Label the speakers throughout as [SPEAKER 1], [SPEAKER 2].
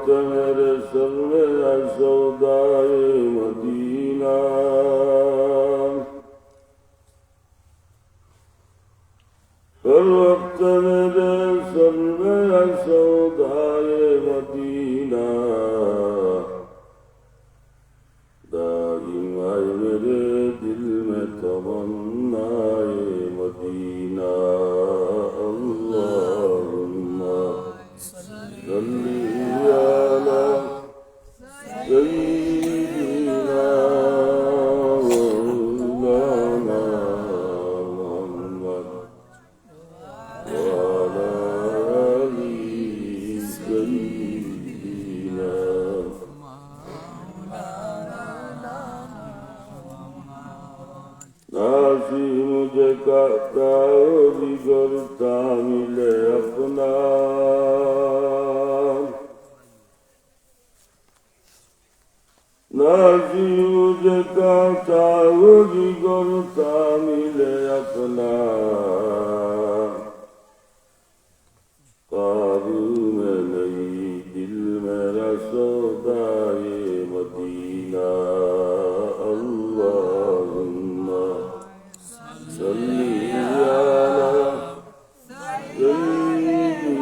[SPEAKER 1] वक्त मेरे सर में सौदाए मदीना हर वक्त मेरे सर में सौदाए मदीना दाइम आए मेरे दिल में तमन्नाए मदीना अल्लाहुम्मा सल्ली अला सय्यिदिना मौलाना मुहम्मद व अला आलि सय्यिदिना नाज़ी मुझे कहता जिगरता मिले अपना नाज़ी मुझे कहता जिगरता मिले अपना काबू में नहीं दिल मेरा सौदाए मदीना अल्लाहुम्मा सल्ली अला सय्यिदिना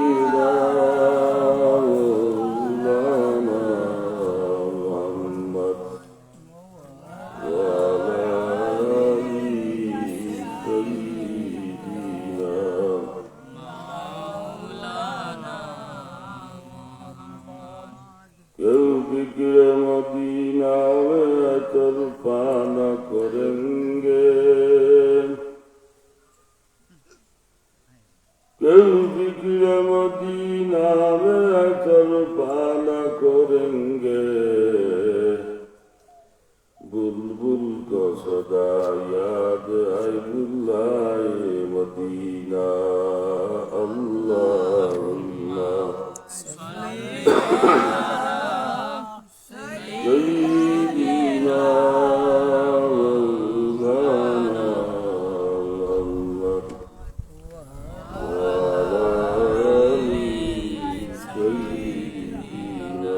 [SPEAKER 1] मौलाना मुहम्मद व अला आलि सय्यिदिना क्यों फिक्र मदीना में तरफा न करेंगे क्यों फिक्र मदीना में तरफा न करेंगे बुलबुल को सदा याद आए बुलाए मदीना अल्लाहुम्मा सय्यिदिना मौलाना मुहम्मद व अला आलि सय्यिदिना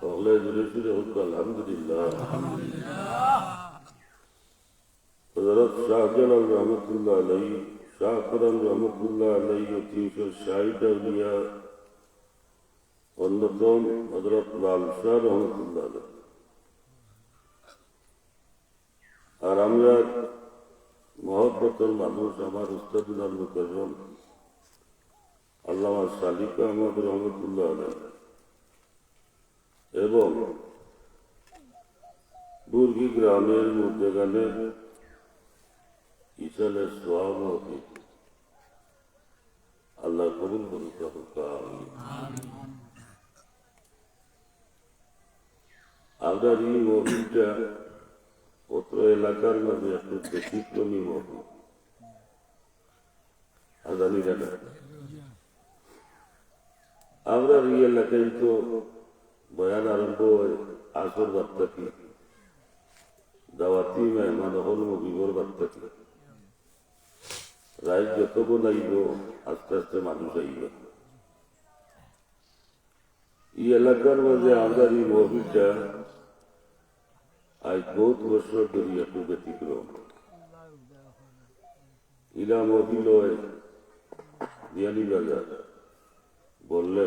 [SPEAKER 1] अगले जुले शुरू होगा अल्हम्दुलिल्लाह हज़रत शाहजलाल रहमतुल्लाह अलैहि शाह करम रहमतुल्लाह अलैहि 360 अवलिया অন্যতম হযরত লাল শাহ রহমতুল্লাহ আলাইহি আর আমরা মহব্বতের মানুষ আমার উস্তাদুল আল মুকাররম আল্লামা সাদিক আহমদ রহমতুল্লাহ আলাইহি এবং বুর্গি গ্রামের মুর্দেগানে ইসালের সোয়াব হতে আল্লাহ কবুল করুক আমরা এই মহফিলটা অত্র এলাকার মধ্যে একটু ব্যতিক্রমী মহফিল আজানি জানা আমরা এই এলাকায় তো বয়ান আরম্ভ হয় আসর বার্তা কি দাওয়াতি মেহমান হল মুবিবর বার্তা কি রায় যতক্ষণ আইব আস্তে আস্তে মানুষ আইব এই এলাকার মধ্যে আমরা এই মহফিলটা আজ বহুত বছর ধরে একটু ব্যতিক্রম ইলা মহফিল হয় বিয়ানীবাজার বললে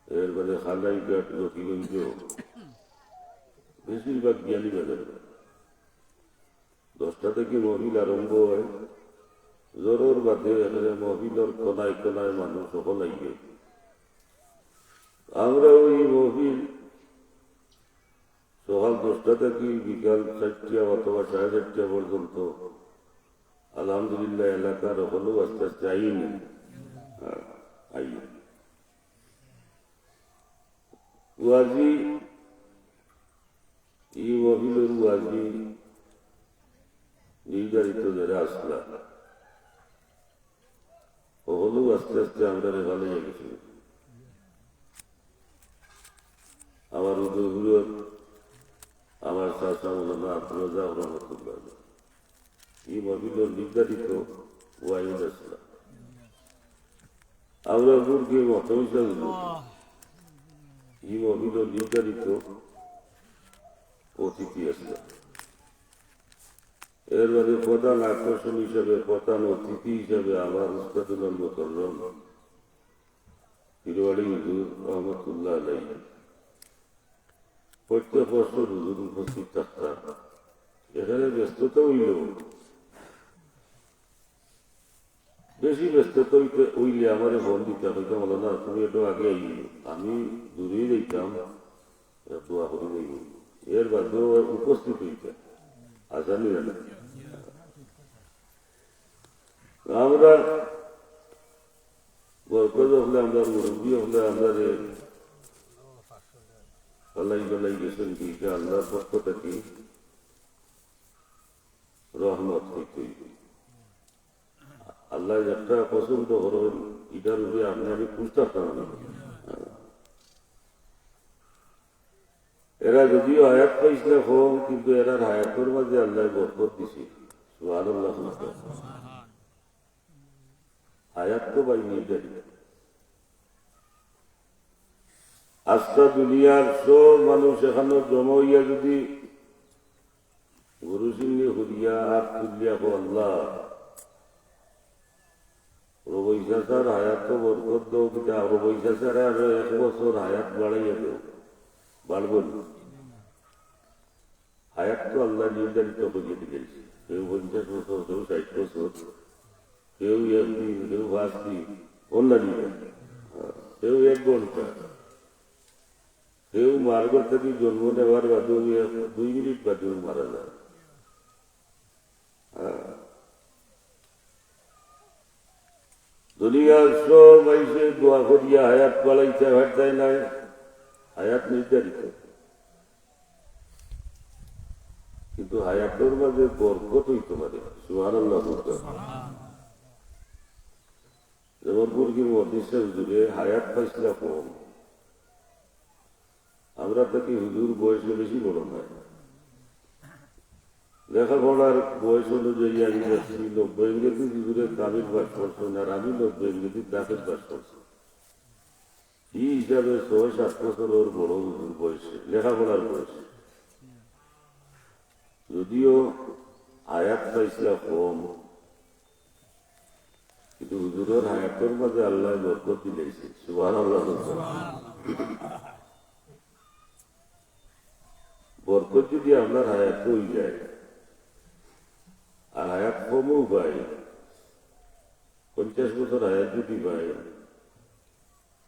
[SPEAKER 1] এরপরে খালাইঘাট লক্ষ্মীগঞ্জ বেশিরভাগ বিয়ানীবাজার 10টা থেকে মহফিল আরম্ভ হয় জোর বাদে এখানে মহফিলের কোনায় কোনায় মানুষ সকল আইবে আমরা ওই মহফিল সকাল 10টা থেকে বিকাল 4টা অথবা 4:30 পর্যন্ত আলহামদুলিল্লাহ এলাকার হলেও আস্তে আস্তে আইনি ওয়াজি এই মহফিলের ওয়াজি নির্ধারিত যারা আসলা হলেও আস্তে আস্তে আমরা ভালো গেছি আমার উদয়পুরের আমার চাচা মৌলানা আব্দুল রাজ্জাক রহমতুল্লাহ এই মহিলার নির্ধারিত ওয়াইন আসলা আমরা গুরকে মত হিসাবে এই মহিলার নির্ধারিত অতিথি আসলা এর বাদে প্রধান আকর্ষণ হিসাবে প্রধান অতিথি হিসাবে আমার উস্তাদুল মুকররম হিরোয়াড়ি হুজুর রহমতুল্লাহ আলাইহি প্রত্যেক বছর হুজুর উপস্থিত থাকতাম। এখানে ব্যস্ততা হইল বেশি ব্যস্ততা হইলে আমার ফোন দিতাম হইতাম হলো না তুমি একটু আগে আইল আমি দূরেই যাইতাম দোয়া করে যাইব এর বাদেও উপস্থিত হইতাম আসানি না আমরা বরকত হলে আমরা মুরব্বী হলে আমরা পালাই পালাই গেছেন কি আল্লাহর পক্ষ থেকে রহমত হইতে আল্লাহ একটা পছন্দ করেন এটার উপরে আপনি আমি খুঁজতে পারতাম। এরা যদিও হায়াত পাইছিল কম কিন্তু এরার হায়াতের মাঝে আল্লাহ বরকত দিছে সুবহানাল্লাহ হায়াত তো পাইনি আজকা দুনিয়ার সব মানুষ এখানে জমা হইয়া যদি গুরু সিংহে হরিয়া হাত তুলিয়া আল্লাহ রবৈশাচার হায়াত তো বরকত দাও কিনা রবৈশাচার আরো 1 বছর হায়াত বাড়াইয়া দেও বাড়ব হায়াত তো আল্লাহ নির্ধারিত করিয়ে দিয়েছে কেউ 50 বছর কেউ 60 বছর কেউ 1 দিন কেউ 5 দিন অন্যান্য কেউ 1 ঘন্টা কেউ মার্গর থেকে জন্ম নেওয়ার বাদে 2 মিনিট বাদে মারা যায়। দুনিয়ার সব আইসে দোয়া করিয়া হায়াত বাড়াইতে হাঁটতাই নাই হায়াত নির্ধারিত কিন্তু হায়াতের মাঝে বরকত হইতে পারে সুবহানাল্লাহ। যেমন বুর্গির মধ্যে হুজুরে হায়াত পাইছিল কম আমরা তাকে হুজুর বয়সে বেশি বড় নয় লেখাপড়ার বয়স অনুযায়ী আমি যাচ্ছি 90 ইংরেজি হুজুরের কামিল পাস করছেন আর আমি 90 ইংরেজির দাখিল পাস করছি এই হিসাবে 6-7 বছর ওর বড় হুজুর বয়সে লেখাপড়ার বয়সে যদিও হায়াত পাইছিল কম কিন্তু হুজুরের হায়াতের মাঝে আল্লাহ বরকত দিয়েছে সুবহানাল্লাহ। বরকত যদি আপনার হায়াত হয়ে যায় আর হায়াত কমও পাই 50 বছর হায়াত যদি পাই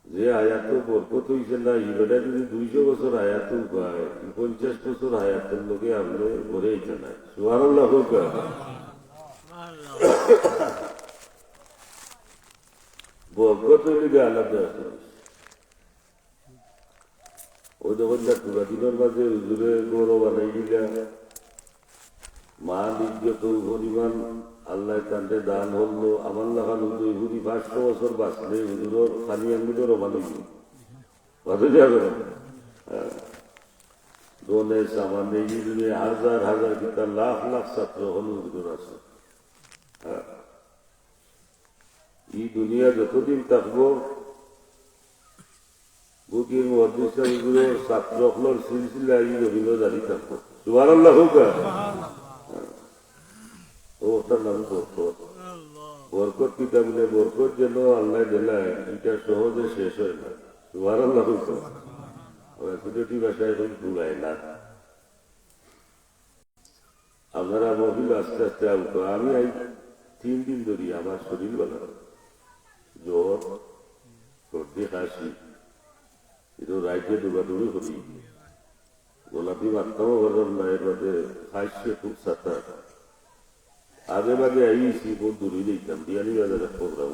[SPEAKER 1] যে হায়াত বরকত হয়েছে না এবারে যদি 200 বছর হায়াতও পায় 50 বছর হায়াতের লোকে আপনি ঘরে এইটা নাই সুবহানাল্লাহ। বরকত হইলে আলাদা ওই যখন পুরা দিনের মাঝে হুজুরে গৌরব বানাই দিলা মান ইজ্জত পরিমাণ আল্লাহ কান্ডে দান হলো আমার লাগান হুজুর হুদি 500 বছর বাঁচলে হুজুরের খানি আঙ্গুলের অমান হইল বাঁচে যাবে দোনে সামানে ইলমে হাজার হাজার কিতাব লাখ লাখ ছাত্র হল হুজুর আছে। এই দুনিয়া যতদিন থাকবো বুকির মহাদিসা হুজুরের ছাত্র হলোর সিলসিলা এই রবীন্দ্র জারি থাকবো সুবহানাল্লাহ। ওটার নাম বরকত। বরকত কিতা বলে বরকত যেন আল্লাহ দিলায় এটা সহজে শেষ হয় না সুবহানাল্লাহ। কুদরতি ভাষায় এখন ভুলায় না আপনারা মহিলা আস্তে আস্তে আউট আমি 3 দিন ধরি আমার শরীর বলা জ্বর সর্দি কাশি কিন্তু রাইতে ডুবাডুবি করি গোলাপি মাত্রাও ভরলাম না এর মধ্যে খাইছে খুব সাঁতার আগে বাগে আইছি বহুত দূরে দিতাম বিয়ানি বাজারে প্রোগ্রাম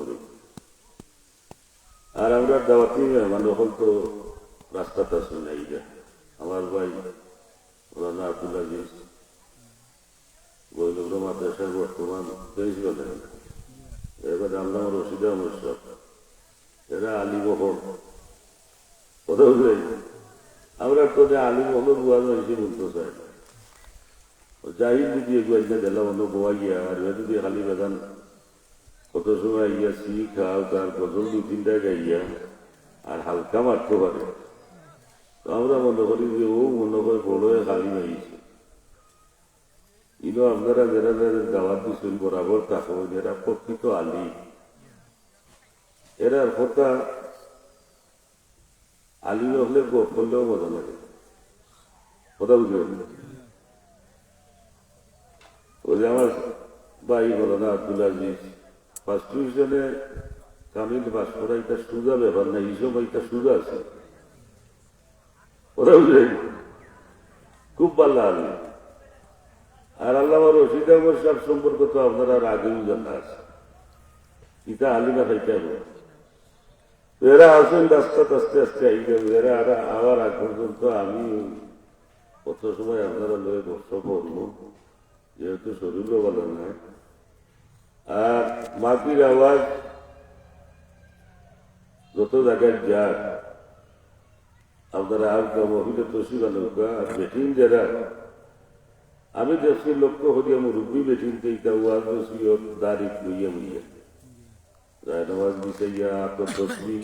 [SPEAKER 1] আর আমরা দাওয়াতি মেহমান হল তো রাস্তাটা শুনাই যায় আমার ভাই মৌলানা আব্দুল আজিজ বৈলগ্র মাদ্রাসার বর্তমান প্রিন্সিপাল এবার আল্লামা রশিদা মোশাররফ এরা আলিমহল কথা বুঝলেন আমরা তো যে আলিমহল বুয়ানো হয়েছে বলতে চাই জাহিদ যদি এগুলো দিলাম অন্য বোয়াইয়া আর এবার যদি খালি বেদান কত সময় ইয়া সি খাও তার গজল 2-3টা গাইয়া আর হালকা মারতে পারে, তো আমরা মনে করি যে ও মনে করে বড় খালি হয়েছে। ইনো আপনারা যারা দাওয়াত দিচ্ছেন বরাবর থাকো, যারা প্রকৃত আলী এরা কথা আলী হলে গোপ করলেও মজা লাগে, কথা বুঝবেন। ওই যে আমার ভাই বলো না আব্দুল আজিজ ফার্স্ট ডিভিশনে কামিল পাস করা এটা সুজা ব্যাপার না, এই সময় এটা সুজা আছে, ওরা বুঝলেন খুব ভালো আলী। আর আল্লাহ রশিদ আহমদ সাহেব সম্পর্কে তো আপনারা আর আগেও জানা আছে, ইটা আলিমা খাইতে হবে। এরা আসেন রাস্তাতে আস্তে আস্তে আই যাবে, এরা আর আবার আগ পর্যন্ত আমি কত সময় আপনারা লয়ে বর্ষা করবো, যেহেতু শরীরও ভালো নয়। আর মাটির আওয়াজ যত জায়গায় যায় আপনারা আর মহিলা তসি বালুকা আর বেটিং যারা আমি দেখছি লক্ষ্য করিয়া মুরব্বী বেটিনতে ইটা ওয়াজ বসি ওর দাঁড়ি লইয়া মুইয়া রায়নওয়াজ বিছাইয়া আপনার তসবি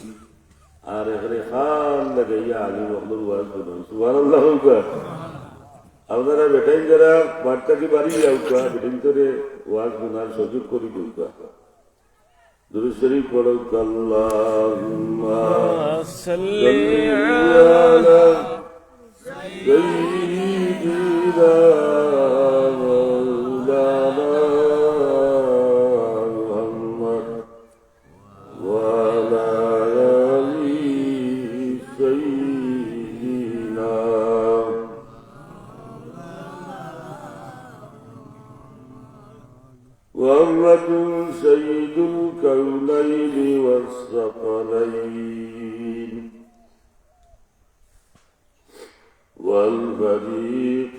[SPEAKER 1] আর এখানে খান লাগাইয়া আলী মহলুর ওয়াজ বলুন সুবহানাল্লাহ। আপনারা বেটাইন যারা বার্তাকে বাড়ি যাওকা বেটিন করে ওয়াজ শোনার সুযোগ করি দৌকা দুরূদ শরীফ পড়ো আল্লাহুম্মা সাল্লি আলা সাইয়্যিদিনা سيد الكونين والثقلين والفريقين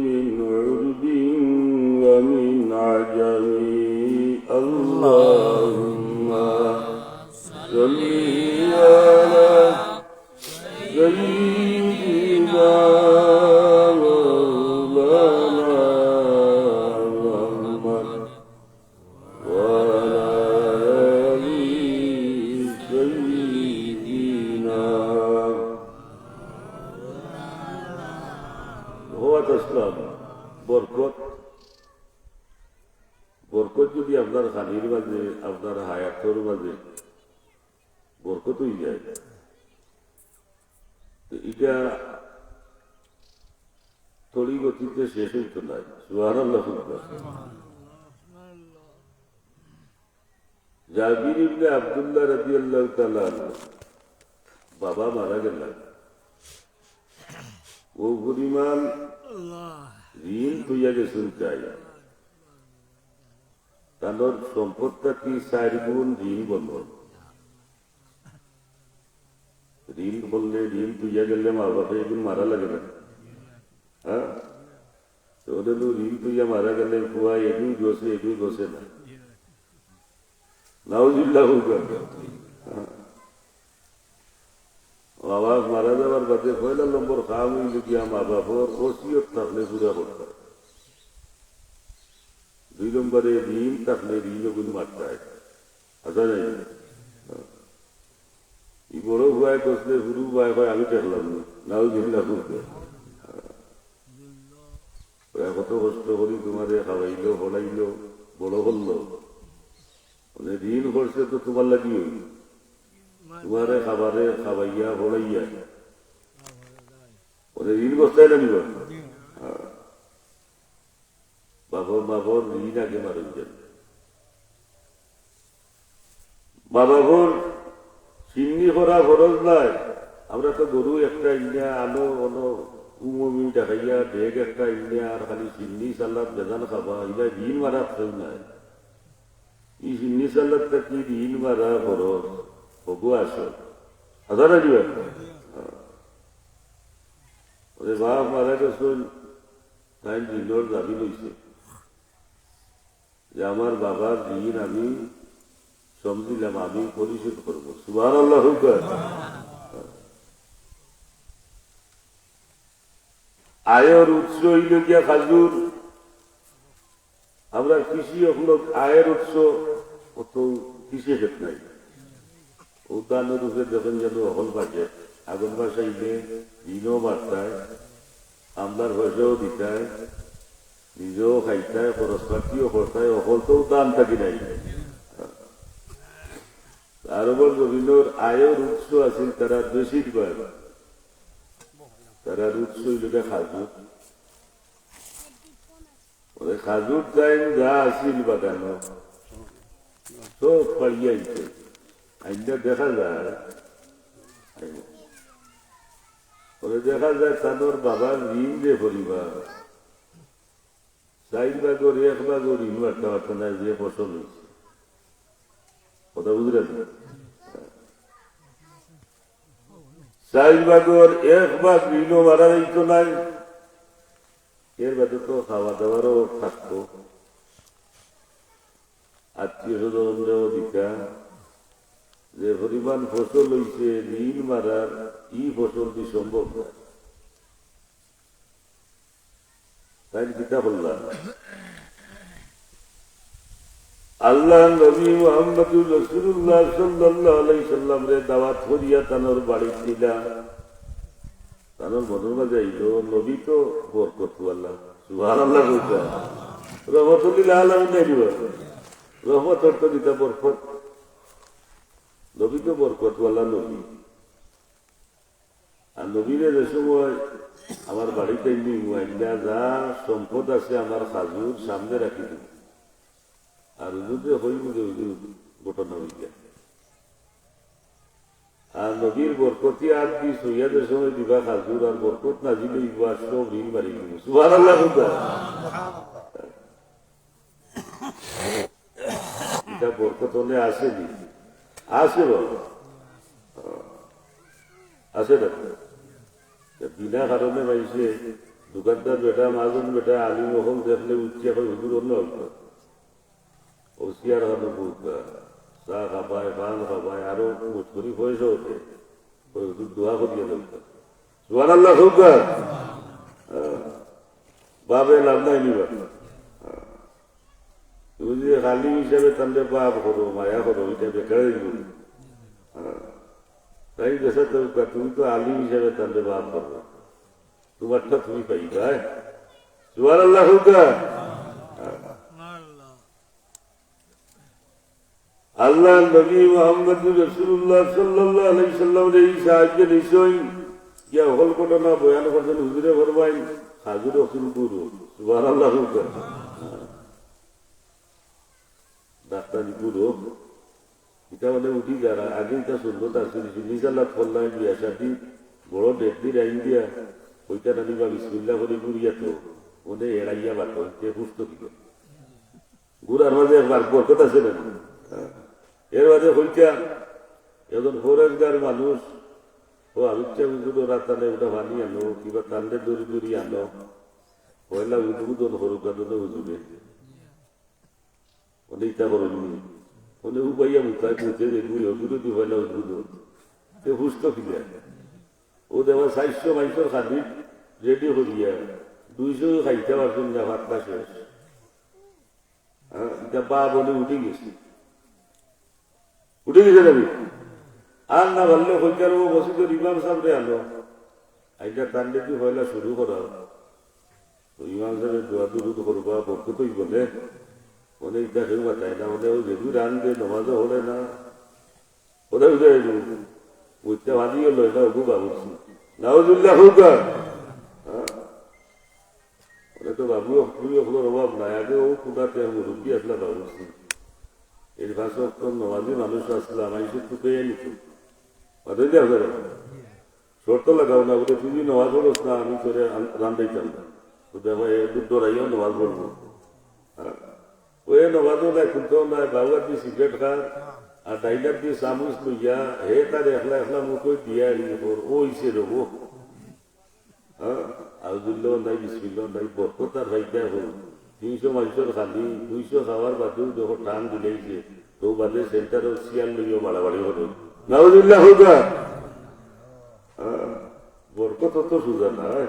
[SPEAKER 1] من عرب ومن عجم اللهم صل على سيدنا বরকত যদি আপনার খানির মাঝে আপনার হায়াতর মাঝে বরকত হয়ে যায়, এটা তড়ি গতিতে শেষ হইতো না। সুবহানাল্লাহ। জাবির ইবনে আব্দুল্লাহ রাদিয়াল্লাহু তাআলা বাবা মারা গেলেন, ও পরিমাণ ঋণ হইয়া গেছেন চাই, তার সম্পদটা কি 4 গুণ ঋণ বলল। ঋণ বললে ঋণ তুইয়া গেলে মা বাবা এগুলো মারা লাগে না, হ্যাঁ ওদের ঋণ তুইয়া মারা গেলে কুয়া এগুই গছে এগুই গছে না, নাউজুবিল্লাহ। বাবা মারা যাবার বাদে 1 নম্বর কাম হইল কি মা বাবার ওসিয়ত থাকলে পুরা করতে, 2 নম্বরে ঋণ থাকলে ঋণও কিন্তু মারতে হয়, আচ্ছা নাই ই বড় ভুয়ায় কষলে হুরু ভয় হয় আমি টেকলাম না, নাউজুবিল্লাহ। কত কষ্ট করি তোমারে খাওয়াইলো পড়াইলো বড় করলো, মানে ঋণ করছে তো তোমার লাগি হইল, তোমারে খাবারে খাওয়াইয়া পড়াইয়া ওদের ঋণ বস্তায় না নিবা। বাবা বাবার ঋণ আগে মারেন যান, বাবাবর চিন্নি করা খরচ নাই। আমরা তো গরু একটা ইন্ডিয়া আলো অনো উমমি দেখাইয়া ডেগ একটা ইন্ডিয়া আর খালি চিন্নি সালাদ বেজান খাবা, এবার ঋণ মারা খেউ নাই। ই চিন্নি সালাদটা কি ঋণ মারা খরচ হবু আসো আধা না দিবেন। বাপ মারা গেছেন তাই ঋণর দাবি লইছে যে আমার বাবার ঋণ আমি সমঝিলাম আমি পরিশোধ করবো। সুবহানাল্লাহ। আয়ের উৎস হইল গিয়া খাজুর, আমরা কৃষি হলো আয়ের উৎস, অত কৃষি ক্ষেত নাই। উদ্যানের রূপে যখন যেন অহল বাজে, আগুন বাসাইলে ঋণও বাড়তায়, আমলার পয়সাও দিতায়, নিজেও খাইতায়, খরচপাতিও করতায়, অকল তো দান থাকি নাই। তার উপর জমিনের আয়ের উৎস আছে তারা বেশিরভাগ, তারা উৎস হইলে খাজুর। খাজুর টাইম যা আসিল বাগানো সব পাইয়াইছে, আইনটা দেখা যায়। দেখা যায় তাদের বাবার ঋণ যে পরিবার 4 ভাগের 1 ভাগের ঋণ বাড়তে পারত না, যে ফসল হয়েছে। কথা বুঝলেন? 4 ভাগের 1 ভাগ ঋণও বাড়া যাইত নাই। এর বাদে তো খাওয়া দাওয়ারও থাকতো, আত্মীয় স্বজনরাও দিতা। যে পরিমাণ ফসল হয়েছে, ঋণ মারার ফসল কি সম্ভব না? তাই কিতা বললাম, আল্লাহ নবী মুহাম্মদুর রাসূলুল্লাহ সাল্লাল্লাহু আলাইহি সাল্লাম রে দাওয়াত করিয়া তানোর বাড়ি ছিলা। তানোর মনের মাঝে আইলো, নবী তো বরকত আল্লাহ সুবহানাল্লাহ কইতা, রহমতুল্লিল আলামিন আইলো, রহমত অর্থ দিতা বরকত। নবী তো বরকত আল্লাহ নবী। আর নবীরে যে সময় আমার বাড়িতে যা সম্পদ আছে আমার খাজুর সামনে রাখি দিব, আর হুজুরে হইব যে হুজুর ঘটনা হইয়া। আর নবীর বরকতি আর কি সৈয়াদের সময় দিবা খাজুর, আর বরকত না দিলে ইবা সব ঋণ মারি দিব। সুবহানাল্লাহ। এটা বরকত হলে আসেনি, আসে বাবা, আসে না। বিনা কারণে পাইছে দোকানদার বেটা, মাজন বেটা, আলিম হল দেখলে উঠিয়া হয় হুজুর অন্য ওসিয়ার হলো চা খাবায়, পান খাবায়, আরো মুচকরি পয়সা ওঠে, ওই হুজুর দোয়া করিয়া দরকার। সুবহানাল্লাহ। খুবকার বাবে লাভ নাই নিবা। তুমি যদি আলিম হিসাবে তাহলে বাপ করো, মায়া করো, এটা বেকার দিব। তাই দেশে তুমি তো আলিম হিসাবে তাহলে বাপ করো, তোমারটা তুমি পাইবা। সুবহানাল্লাহ। খুবকার আল্লাহ নবী মুহাম্মদুর রাসূলুল্লাহ সাল্লাল্লাহু আলাইহি সাল্লাম এই সাহায্য নিশ্চয় ইয়া হল ঘটনা বয়ান করছেন হুজুরে ফরমাই হাজুর অসুল গুরু। সুবহানাল্লাহ। ডাক্তারি গুরু এটা মানে উঠি যারা আগে এটা সুন্দর আসছিল নিজাল্লাহ ফল্লাই বিয়া সাথী বড় ডেটদির আইন দিয়া ওইটা নানিবা বিসমিল্লাহ করে গুড়িয়া তো ওদের এড়াইয়া বাটো সুস্থ কি গুড়ার মাঝে বরকত আছে না। এর মাঝে হইতা এখন ফরেজগার মানুষ, ও আবিচ্ছা উজুর রাতানে ওটা বানিয়ে আনো, কিংবা তান্ডে দড়ি দড়ি আনো, পয়লা উদ্বোধন হরুকাদন হুজুরে অনেক ইচ্ছা করেননি, অনেক উপাইয়া মুখায় পৌঁছে দেখবি হুজুরে দি পয়লা উদ্বোধন সে সুস্থ ফিরে ও দেওয়া 400 মানুষের খাদ্য রেডি করিয়া 200 খাইতে পারছেন না, ভাতটা শেষ। এটা বা বলে উঠে গেছি, উঠে গেছে যাবি আর না ভাবলে হইকার ও বসে তো ইমাম সাহেবরে আনো আইটা টানলে কি হইলা শুরু করা। তো ইমাম সাহেবের দোয়া দুরুদ করবা বরকতই বলে মনে ইটা কেউ বাতায় না, মনে ওই যেদু রান দিয়ে নমাজও হলে না ওদের উঠতে ভাবি গেল এটা ওগু বাবুছি নাউজুল্লাহ হুকা। ওরা তো বাবু অখুলোর অভাব নাই, আগে ও কুদাতে মুরব্বী আসলে বাবুছি এর ভাষা নমাজি মানুষ আসলে আমার টুকে নিত শর্ত লাগাও না বলে তুই নমাজ পড়োস না আমি তোরে রান্দাইতাম না, তো দেখো দুধ ডরাইও নমাজ পড়বো। ওই নমাজও নাই, খুলতেও নাই, বাবুয়ার দিয়ে সিগারেট খান আর ডাইনার দিয়ে চামচ লইয়া হে তার একলা একলা মুখে দিয়া ওইসে রবো। আউজুল্লাহ নাই, বিসমিল্লাহ নাই, বরকত আর ভাইটা হল 300 মানুষের খালি 200 খাওয়ার বাদেও যখন টান দিলেইছে তো বাদে সেন্টারও শিয়াল লইও বাড়াবাড়ি হল। নাউজুল্লাহ হুকা। বরকত তো সুজা নাই।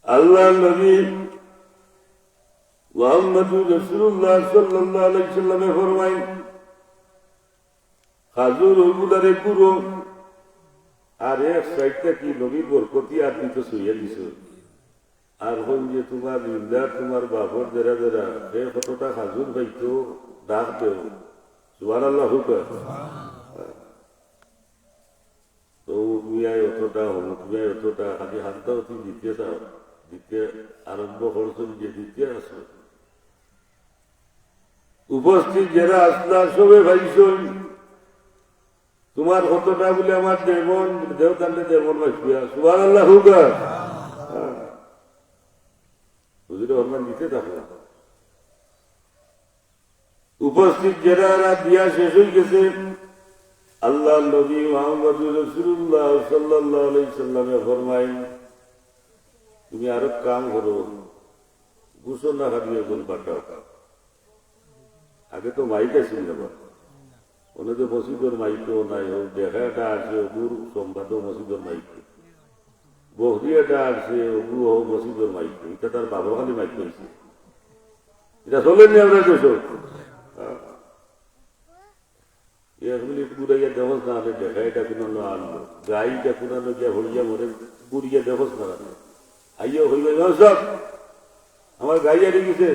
[SPEAKER 1] আল্লাহ নবী মুহাম্মদুর রাসূলুল্লাহ সাল্লাল্লাহু আলাইহি সাল্লামে ফরমায় খাজুর ওগুলারে পুরো আর এক সাইডটা কি নবীর বরকতি আর দিতে শুয়ে দিছ আর হল যে তোমার ইন্দার তোমার বাপর যারা যারা সে কতটা খাজুর পাইতো ডাক দেও সুবহানাল্লাহ হুকা তো মিয়ায় অতটা হমুক মিয়ায় অতটা আগে হাতটা অতি দিতে চাও দিতে আরম্ভ করছেন যে দিতে আসো উপস্থিত যারা আসলা সবে ভাইছন তোমার কতটা বলে আমার দেবন দেবতান্ডে দেবন ভাইয়া সুবহানাল্লাহ হুকা হুজুরে হরমান দিতে থাকো উপস্থিত যারা দিয়া শেষ হয়ে গেছে আল্লাহ নবী মুহাম্মদ রাসূলুল্লাহ সাল্লাল্লাহু আলাইহি সাল্লামে ফরমায় তুমি আরো কাম করো গোসল না খাটিয়ে গোল পাঠাও আগে তো মাইক আসেন না ওনাদের মসজিদের মাইকও নাই হোক দেখাটা আসে ওগুর সম্বাদ মসজিদের মাইক বহরিয়াটা আসে ওগু হোক মসজিদের মাইক এটা তার বাবার খালি মাইক হয়েছে এটা চলেননি আমরা দেশ এক মিনিট ঘুরাইয়া দেখোস না আনে দেখা এটা কোনো আনলো গাইটা কোনানো গিয়া হরিয়া মরে ঘুরিয়া দেখোস না আইয়া হইবে সব আমার গাই হারিয়ে গেছে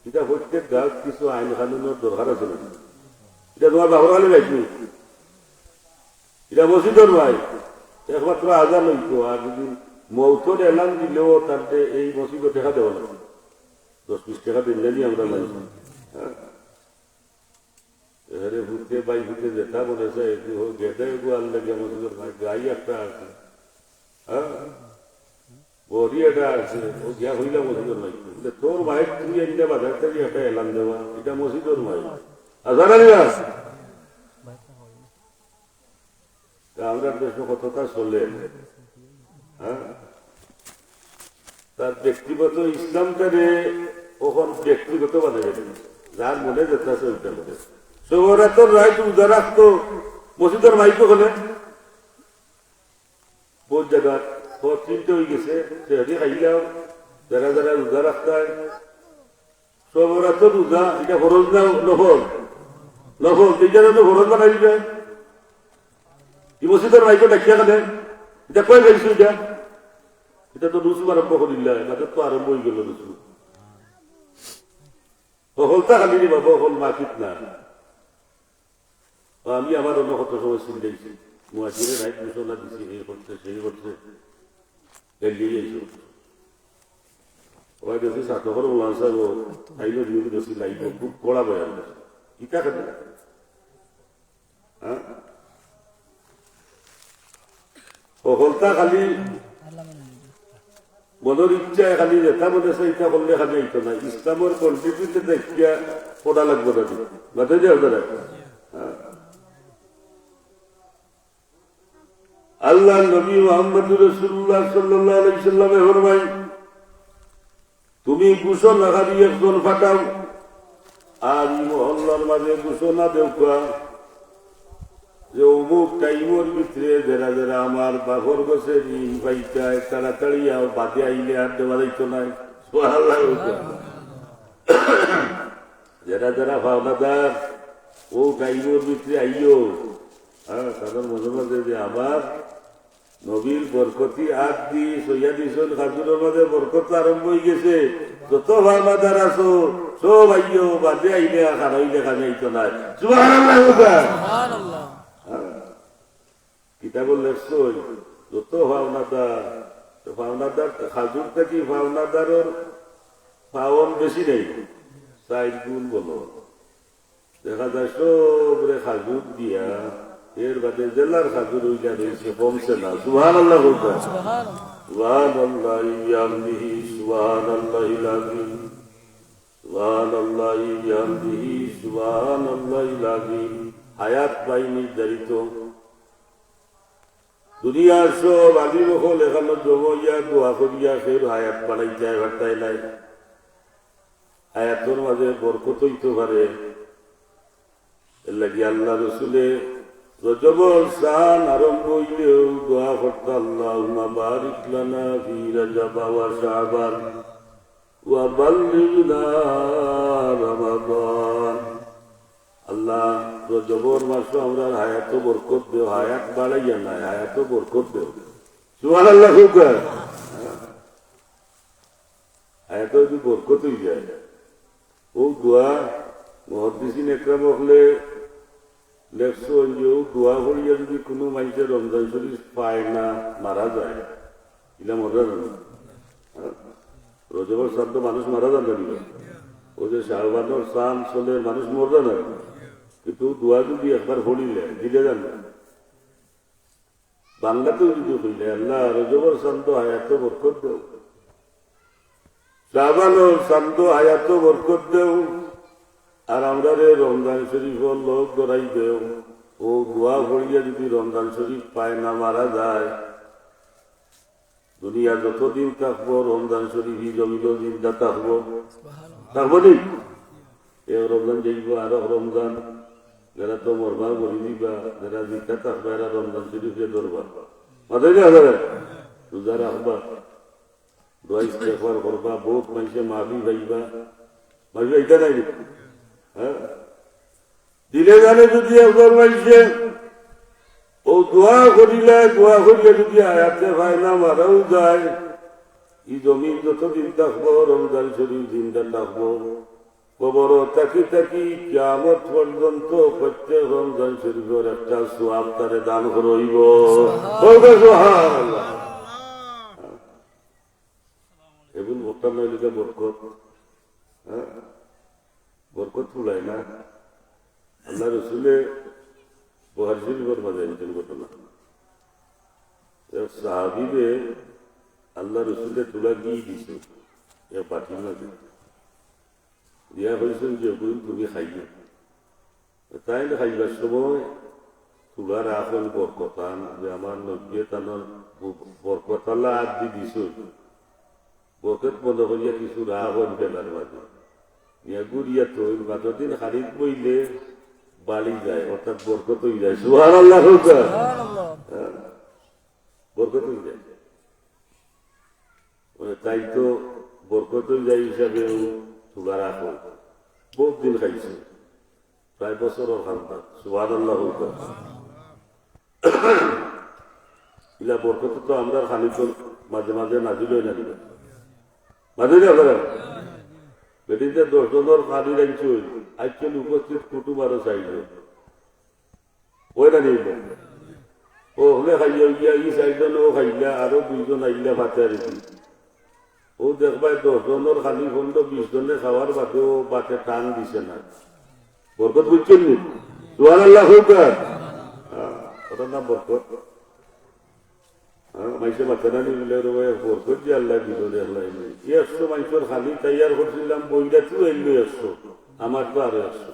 [SPEAKER 1] এটা প্রত্যেক গাছ কিছু আইন কানুনের দরকার আছে না এটা তোমার বাবার কালে যাইছি এটা মসজিদের ভাই একমাত্র আজান হইতো আর যদি মৌতর এলান দিলেও তাতে এই মসজিদে দেখা দেওয়া না 10-20 টাকা দিলেনি আমরা মানছি হ্যাঁ এবারে ভূতে বাই ভূতে যেটা বলেছে গেটে গোয়াল লেগে মসজিদের ভাই গাই একটা আছে হ্যাঁ বরিয়াটা আছে ও গিয়া হইলা মসজিদের ভাই তোর ভাই তুই একটা বাজার থেকে একটা এলান দেওয়া এটা মসজিদের ভাই আমরা দেশ কতটা চলে হ্যাঁ তার ব্যক্তিগত ইসলামটারে ওখান ব্যক্তিগত বাধা গেছে যার মনে যেতেছে ওইটা বলে সৌরাতর রায় তো উদা রাখতো মসজিদের মাইকো হলে বহুত জায়গা চিন্তা হয়ে গেছে সেহারি খাইলাম যারা যারা উদা রাখতায় সৌরাতর উদা এটা ফরজ না নফল নফল তিনটা তো ফরজ বানাই যায় এই মসজিদের মাইকো ডাকিয়া কানে এটা কয় গেছি এটা তো রুসুম আরম্ভ করিলা এবার তো আরম্ভ হয়ে গেল রুসুম হলতা খালি নি বাবা হল মাকিত না আমি আমার অন্য কত সময় চিন্তাইছি মুয়াজিরে রাইট মুসল্লা দিছি এই করছে সেই করছে এলিয়ে এইসব ওই দেখছি সাতকর ওলান সাহেব আইলো দিয়ে দেখছি লাইব খুব কড়া বয়ান ইটা কেন হ্যাঁ হলতা খালি মনের ইচ্ছায় খালি যেটা মনে ইচ্ছা করলে খালি এইতো না ইসলামের কন্ট্রিবিউটে দেখিয়া পড়া লাগবে না বাদে যে আল্লাহ নবী মুহাম্মদ রাসূলুল্লাহ সাল্লাল্লাহু আলাইহি সাল্লামে ফরমায় তুমি গোসল না খালি একজন ফাটাও আর মহল্লার মাঝে ঘোষণা দেওয়া যে অমুক টাইমের ভিতরে যারা যারা আমার বাঘর গছে ঋণ পাইতায় তাড়াতাড়ি বাদে আইলে আর দেওয়া যাইত নাই যারা যারা ভাবনাদার ও টাইমের ভিতরে আইও হ্যাঁ তাদের মনে মাঝে যে আমার নবীর বরকতি আট দি সইয়া দিছন খাজুরের মাঝে বরকত আরম্ভ হয়ে গেছে যত ভাবনাদার আছো সব আইও বাদে আইলে খানাইলে খানাইতো নাই সুবহানাল্লাহ কিতাবুল লেখছই যত ভাবনাদার খাজুর থেকে ভাবনাদারের পাওন বেশি নেই 4 গুণ বলো দেখা যায় সবরে খাজুর দিয়া এর বাদে জেলার খাজুর হইয়া রয়েছে কমছে না সুবহানাল্লাহ বলতে সুবহানাল্লাহি বিহামদিহি সুবহানাল্লাহিল আযীম সুবহানাল্লাহি বিহামদিহি সুবহানাল্লাহিল আযীম হায়াত পাই নির্ধারিত দুনিয়ার সব আলী বকল এখানে জমইয়া দোয়া করিয়া ফের হায়াত বাড়াই যায় ভাটাই নাই হায়াতের মাঝে বরকত হইতে পারে এর লাগি আল্লাহ রসুলে রজবর শান আরম্ভ হইলেও দোয়া করতে আল্লাহুম্মা বারিক লানা ফি রজব ওয়া শাবান وبلغنا رمضان আল্লাহ রজবর মাসে আমরা হায়াত বরকত দেও, হায়াত বাড়াইয়া নাই, হায়াত বরকত দেও। সুবহানাল্লাহ। হায়াত যদি বরকত হয়ে যায়, ও দোয়া মুহাদ্দিসিন একরাম হলে লেখছো যে ও দোয়া করিয়া যদি কোনো মানুষের রমজান শরীফ পায় না, মারা যায়, এটা মজা জানো। রজবর শ্রাদ্ধ মানুষ মারা যান জানিব, ও যে শাহবানোর সান চলে মানুষ মরবে না, কিন্তু দোয়া যদি একবার হলিলে দিলে যান না, বাংলাতেও যদি হইলে আল্লাহ রজবর শান্ত হায়াত বরকত দেও, শাহবানোর শান্ত হায়াত বরকত দেও, আর আমরা রে রমজান শরীফের লোক ধরাই দেও। ও দোয়া করিয়া যদি রমজান শরীফ পায় না, মারা যায়, দুনিয়া যতদিন থাকবো রমজান শরীফ জমিল জিন্দা থাকবো, থাকবো নি? এ রমজান যাইব, আরো রমজান, যারা তো মরবা মরি দিবা, যারা জিন্দা থাকবে এরা রমজান শরীফে ধরবা, মাথায় না হবে, রোজা রাখবা, দোয়া ইস্তেগফার করবা, বহুত মানুষে মাফি পাইবা, মাফি পাইতা নাই? হ্যাঁ, দিলে জানে যদি একবার মানুষে ও দোয়া করিলে, দোয়া করিলে যদি আয়াতে ভাই না মারাও যায়, এই জমিন যতদিন থাকবো রমজান শরীফ জিন্দা থাকবো, কবর থাকি থাকি কিয়ামত পর্যন্ত প্রত্যেক রমজান শরীফের একটা সোয়াব তারে দান করইব। এগুলো বর্তমান নইলে বরকত, হ্যাঁ বরকত ফুলাই না। আল্লাহ রসুলে বুখারী শরীফের মাঝে একজন ঘটনা, সাহাবীরে আল্লাহ রসুলে তুলা গিয়ে দিছে পাঠিয়ে মাঝে দিয়া হয়েছেন যে তুমি খাইবে, তাই খাইবার সময় তুলা রাখেন বরকতান, যে আমার নব্বে টানোর বরকতাল্লা আগ দি দিছ, বরকত মনে করিয়া কিছু রাখেন ফেলার মাঝে ইয়া গুড়িয়া তো যতদিন খারিদ বইলে বাড়ি যায়, অর্থাৎ বরকত হয়ে যায়। সুবহানাল্লাহ, বরকত হয়ে যায়। তাই তো বরকত হয়ে যায় হিসাবে তুলা রাখো, বহুত দিন খাইছে, প্রায় বছরের খান্তা। সুবহানাল্লাহ। ইলা বরকত তো আমরা খালি তো মাঝে মাঝে নাজিল হয়ে নাজিল মাঝে যাবে বেটিতে 10 জনের খালি রাখছি, আজকাল উপস্থিত কুটুম আরো চাইল ওইটা নিল, ও হলে খাইয়া গিয়া ই চাইজন ও খাইলা, আরো 2 জন আইলা ভাতে রেখি, ও দেখবাই 10 জনের খালি 15-20 জনে খাওয়ার বাদেও বাতে টান দিছে না, বরকত বুঝছেন নি? সুবহানাল্লাহ। ওটার নাম বরকত। মাইসে মাথানা নিলে বরকত যে আল্লাহ দিল, আল্লাহ 100 মানুষের খালি তৈয়ার করছিলাম, বইটা তো এলো 100, আমার তো আরো 100,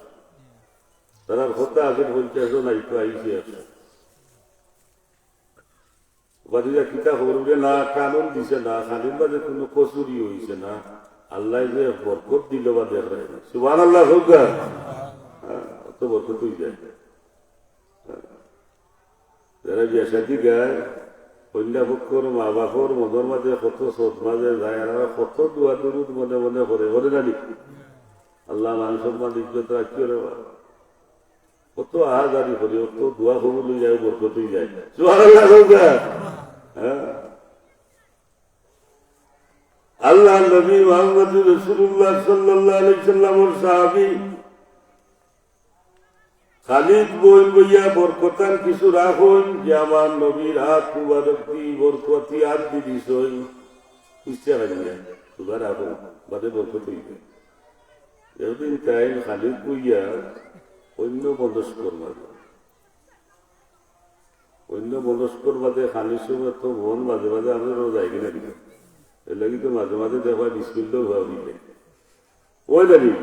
[SPEAKER 1] তারা কথা আগে 50 জন আইতো, আইসি 100 বাদিরা কিতা করবে না, কানুন দিছে না, খালির বাদে কোনো কচুরি হয়েছে না, আল্লাহ যে বরকত দিল বা দেখায় না। সুবহানাল্লাহ। অত বরকত হয়ে যায়। যারা বিয়াসাদি গায়, কন্যা পক্ষর মা বাপর মদর মাঝে কত সোচ মাঝে যায়, আর কত দোয়া দরুদ মনে মনে করে, বলে জানি আল্লাহ মান সম্মান ইজ্জত রাখি, কত আহাজারি করি, কত দোয়া কবুল হয়ে যায়, বরকত হয়ে যায়। সুবহানাল্লাহ। আল্লাহ নবী মুহাম্মদ রাসূলুল্লাহ সাল্লাল্লাহু আলাইহি সাল্লামের সাহাবী খালিদ বইয়া বরকতান কিছু রাখুন, যে আমার নবীর হাত মুবারক দিয়ে বরকতি হাত দিয়ে দিস, ইচ্ছা হয় সুগার রাখুন বাদে বরকত হইবে। এদিন তাই খালিদ বইয়া অন্য মনস্কর মাঝে, অন্য মনস্কর বাদে খালির সময় তো মন মাঝে মাঝে আমরা যাই কিনা দিবে, এর লাগি তো মাঝে মাঝে দেখা বিসমিল্লাহ ভাবিলে ওই দাঁড়িয়ে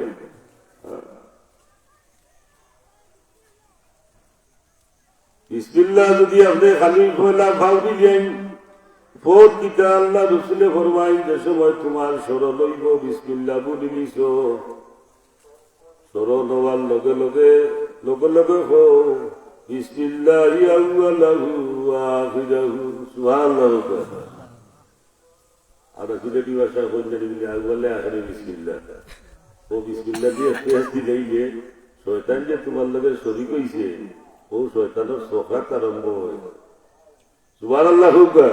[SPEAKER 1] বিসমিল্লাহ যদি আপনি খালি ভাব দিলেন, ফোর কিতা আল্লাহ রসুলে ফরমাই, যে সময় তোমার স্মরণ হইব বিসমিল্লাহ বলি দিছ, স্মরণ হওয়ার লগে লগে লগে লগে হো বিসমিল্লাহি আউয়ালাহু ওয়া আখিরাহু। সুবহানাল্লাহ। আমরা সিলেটি ভাষা কন্যাটি মিলে বলে আখেরে বিসমিল্লাহ ও বিসমিল্লাহ দিয়ে শেষ দিলেই যে শয়তান যে তোমার লগে শরীক হইছে ও শয়তানের সখাত আরম্ভ হয় সুবহানাল্লাহ হুকা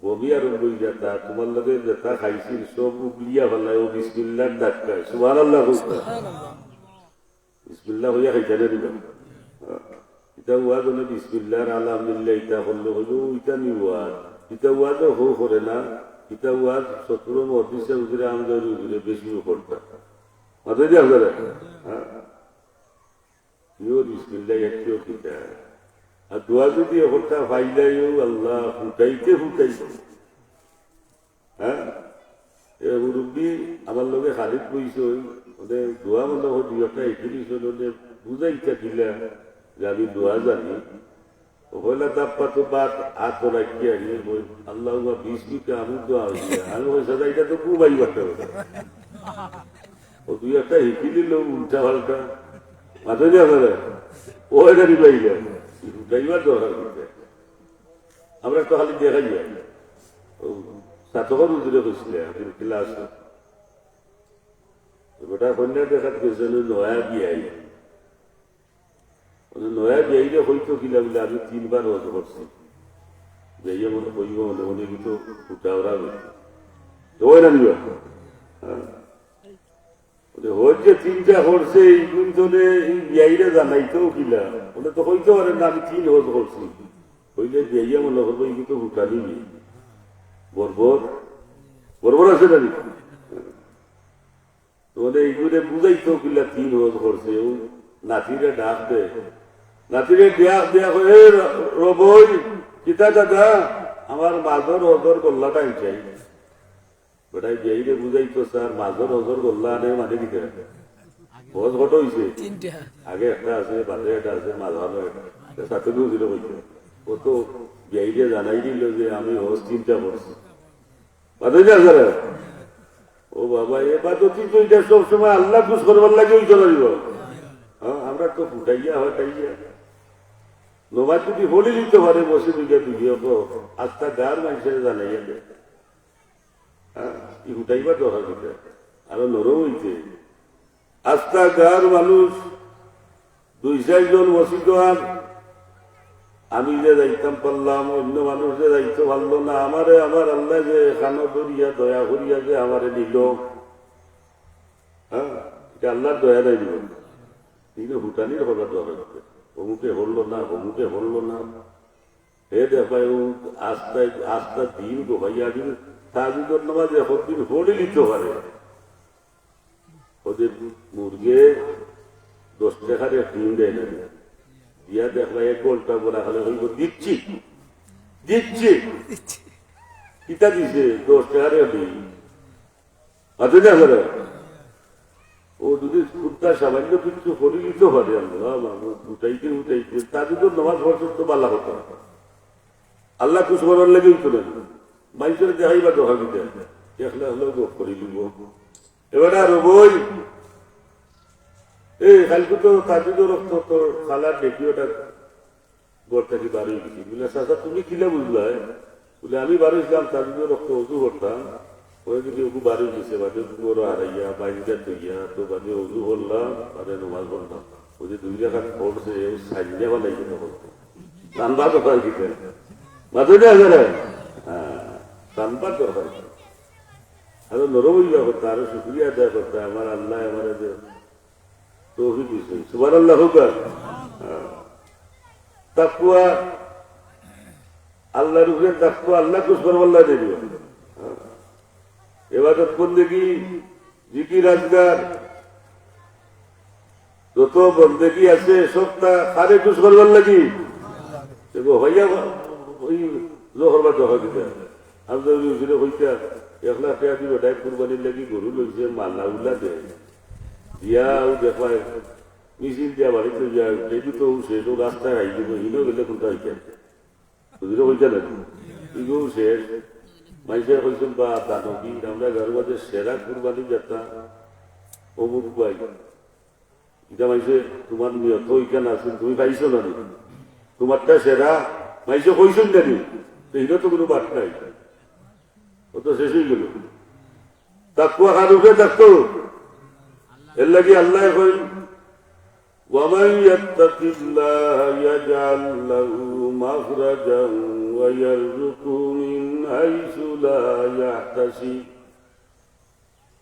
[SPEAKER 1] বমি আরম্ভ হয়ে যাতা তোমার লগে যেটা খাইছিল সব উগলিয়া ফেলায় ও বিসমিল্লাহ ডাক্তার সুবহানাল্লাহ হুকা বিসমিল্লাহ হইয়া খাইতে দিবা ইটা ওয়াজ হলে বিসমিল্লাহ আলহামদুলিল্লাহ ইটা করলে হইল ইটা নিওয়াজ ইটা ওয়াজ হো করে না ইটা ওয়াজ শত্রু মদিসে উজরে আমাদের উজরে বেশি করতাম মাথায় দিয়ে আপনারা ইও বিসমিল্লাহ একটিও কিটা আর দোয়া যদি একটা ফাইলাইও আল্লাহ ফুটাইতে হ্যাঁ এ মুরব্বী আমার লগে খালিদ বইছে ওদের দোয়া মনে হয় দুই একটা একুশ ওদের বুঝাইতে দিলা যে আমি দোয়া জানি হইলা দাপ্পা তো বাদ হাত রাখিয়ে আনি আল্লাহ বিসমিকে আমি দোয়া আমি হয়েছে এটা তো খুবই বাড়তে হবে ও দুই একটা হিকি দিল উল্টা পাল্টা মাথায় দিয়ে আপনারা ও এটা রিবাই যায় যাইবার দরকার করতে আমরা তো খালি দেখাই যাই সাতকর উজরে বসলে ক্লাস গোটা কন্যা দেখাত গেছিল নয়া বিয়াই নয়া বিয়াইলে হইতো কিনা বলে আমি 3 বার হজ করছি যাইয়া মনে কইব মনে মনে কিন্তু ফুটাওরা তো ওই না নিবা হজ যে 3টা করছে এই গুণজনে এই বিয়াইরা জানাইতেও কিলা বলে তো হইতে পারে না আমি 3 হজ করছি হইলে বিয়াইয়া মনে করবো এই কিন্তু ফুটালি বর্বর আছে না তোমাদের এইগুলো বুঝাইতেও কিলা 3 হজ করছে ও নাতিরে ডাক দে নাতিরে দেয়া হয়ে রবই কিতা দাদা আমার মাঝর হজর গল্লাটা চাই বেটাই বিয়াইরে বুঝাইতো স্যার মাঝর হজর গল্লা আনে মানে দিতে হজ কত হয়েছে আগে একটা আছে বাদে একটা আছে মাঝর সাথে বুঝিল হইতে ও তো বিয়াইরে জানাই দিল যে আমি হজ 3টা করছি বাদে যা স্যার ও বাবা এবার তো তুই তো সবসময় আল্লাহ খুশ করবার লাগে ওই চলে দিব আমরা তো ফুটাইয়া হটাইয়া নমাজ যদি হলি দিতে পারে বসে দুইটা দুইয়া আস্থা গার মানুষের জানাইয়া দেয় ফুটাইবার দরকার দিতে আরো নরম হইতে আস্থা গার মানুষ 2-4 জন বসিত আর আমি যে যাইতাম পারলাম অন্য মানুষ যে যাইতে পারলো না আমারে আমার আল্লাহ যে খানো ধরিয়া দয়া করিয়া যে আমারে নিল এটা আল্লাহর দয়া দেয় দিল কিন্তু ভুটানির হবার দরকার অমুকে হরলো না অমুকে হরলো না হে দেখায় আস্থা দিন গোভাইয়া দিন তাজুদের নামাজ এখন দিন হলে নিতে পারে ওদের মুরগে 10 টাকার ডিম দেয় না দিয়া দেখবা 1 ঘন্টা বলা হলে হইব দিচ্ছি কিতা দিছে 10 টাকার ডিম আছে না করে ও যদি কুত্তা সামান্য কিছু করে নিতে পারে উঠাইতে তাজুদের নামাজ বছর তো বালা হতো আল্লাহ খুশ করার লেগেই চলে মানুষের দেখাইবা দোকা দিতে দেখলে হলেও গোপ করে দিব এবার আর বই এই কালকে তো তাজুদের রক্ত তোর খালার ডেকিওটা ঘর থেকে বাড়ি গেছি বলে চাচা তুমি কিলে বুঝলা বলে আমি বাড়িছিলাম তাজুদের রক্ত উজু করতাম ওই যদি ওকে বাড়ি গেছে বাদে বড় হারাইয়া বাইরে তৈয়া তো বাদে উজু করলাম বাদে নমাজ পড়লাম ওই যে 2 রেখা পড়ছে সাইজে বানাই যেতে বলতো রান্না দরকার দিতে মাঝে দেয় রান্নার দরকার আরো নরমইয়া করতে আরো শুক্রিয়া আদায় করতে আমার আল্লাহ আমার তৌফিক দিয়েছে সুবহানাল্লাহ হুকা তাকওয়া আল্লাহর উপরে তাকওয়া আল্লাহ খুশ করবার লাগে দিবে ইবাদত বন্দেগী জিকির আজগার যত বন্দেগী আছে সবটা কারে খুশ করবার লাগি হইয়া ওই জোহরবার দখা দিতে আমাদের হইতে 1 লাখ টাকা দিবে ডাইরেক্ট কুরবানির লাগি গরু লইছে মাল্লা উল্লা দেয় দিয়া দেখা মিছিল দিয়া বাড়িতে যায় যেহেতু তো সেটা রাস্তায় হাই দিব হিলেও গেলে কোনটা হইতে বুঝলে হইতে না ইগো শেষ মানুষের হয়েছেন বা দানবী আমরা ঘরের মধ্যে সেরা কুরবানি যাত্রা অমুক পাই এটা মানুষে তোমার নিয়ত ওইখানে আছেন তুমি পাইছো না তোমারটা সেরা মানুষে হয়েছেন জানি তো এটা তো কোনো বাদ নাই ও তো শেষ হয়ে গেল তাকওয়া কারুকে থাকতো এর লাগি আল্লাহ কই ومن يتق الله يجعل له مخرجا ويرزقه من حيث لا يحتسب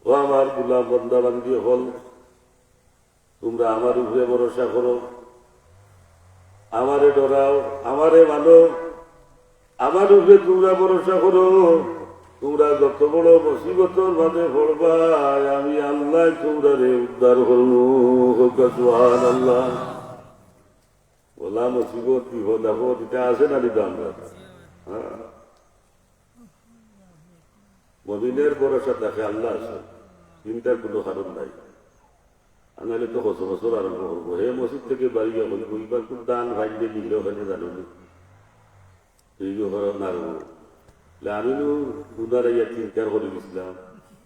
[SPEAKER 1] ও আমার গোলাম বান্দা বান্দি হল তোমরা আমার উপরে ভরসা করো আমারে ডরাও আমারে মানো আমার উপরে তোমরা ভরসা করো তোমরা যত বড় মুসিবতর মাঝে পড়বা আমি আল্লাহ তোমরা রে উদ্ধার করবো সুবহানাল্লাহ বলা মুসিবত বিপদ আপদ এটা আছে না দিতে আমরা মুমিনের ভরসা দেখে আল্লাহ আছে চিন্তার কোনো কারণ নাই আনালে তো বছর বছর আরম্ভ করবো হে মসজিদ থেকে বাড়িয়ে বলবো এবার খুব দান ভাইলে নিল ওখানে জানো এই নাড়বো আমি উনার ইয়া চিন্তার করে দিয়েছিলাম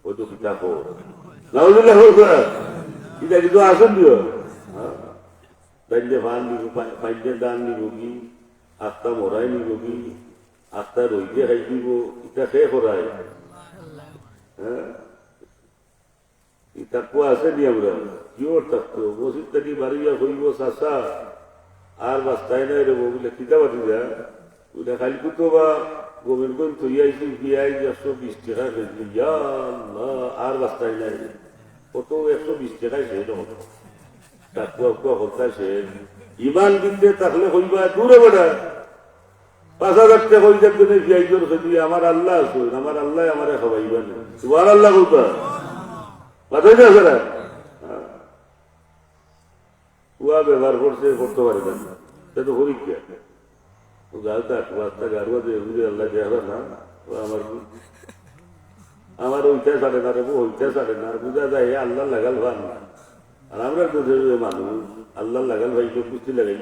[SPEAKER 1] ওই তো কিতাব কিতা কিন্তু আসুন দিও দাইলে ভান নিব পাইলে দান নিব কি আত্মা মরাই নিব কি আত্মা রইতে খাই দিব ইটা শেষ করায় হ্যাঁ তাকুয়া আছে নি আমরা কিওর থাকতো মসজিদ থেকে বাড়িয়া হইব চাষা আর বাস্তায় নাই রে বলে কিতা বাতি যা ওটা খালি কুতো বা গোবিন্দগঞ্জ তৈয়াইছি পিয়াই 120 টাকা কেজি আর বাস্তায় নাই কত 120 টাকায় শেষ হতো তাকুয়া হতায় শেষ ইমান দিতে থাকলে হইবা দূরে বেড়া 5,000 টাকা হয়ে যাবে পিয়াইজোর খেতে আমার আল্লাহ আছে আমার আল্লাহ আমারে খাওয়াইবা না তোমার আল্লাহ বলবা মাথায় না সারা কুয়া ব্যবহার করছে করতে পারে না সে তো পরীক্ষা গালটা রাস্তা গাড়ুয়া দিয়ে আল্লাহ দেখাবে না আমার ওইটা সারে না রে ওইটা সারে না বুঝা যায় আল্লাহ লাগাল ভান না আর আমরা মানুষ আল্লাহ লাগাল ভাই তো কুস্তি লাগাই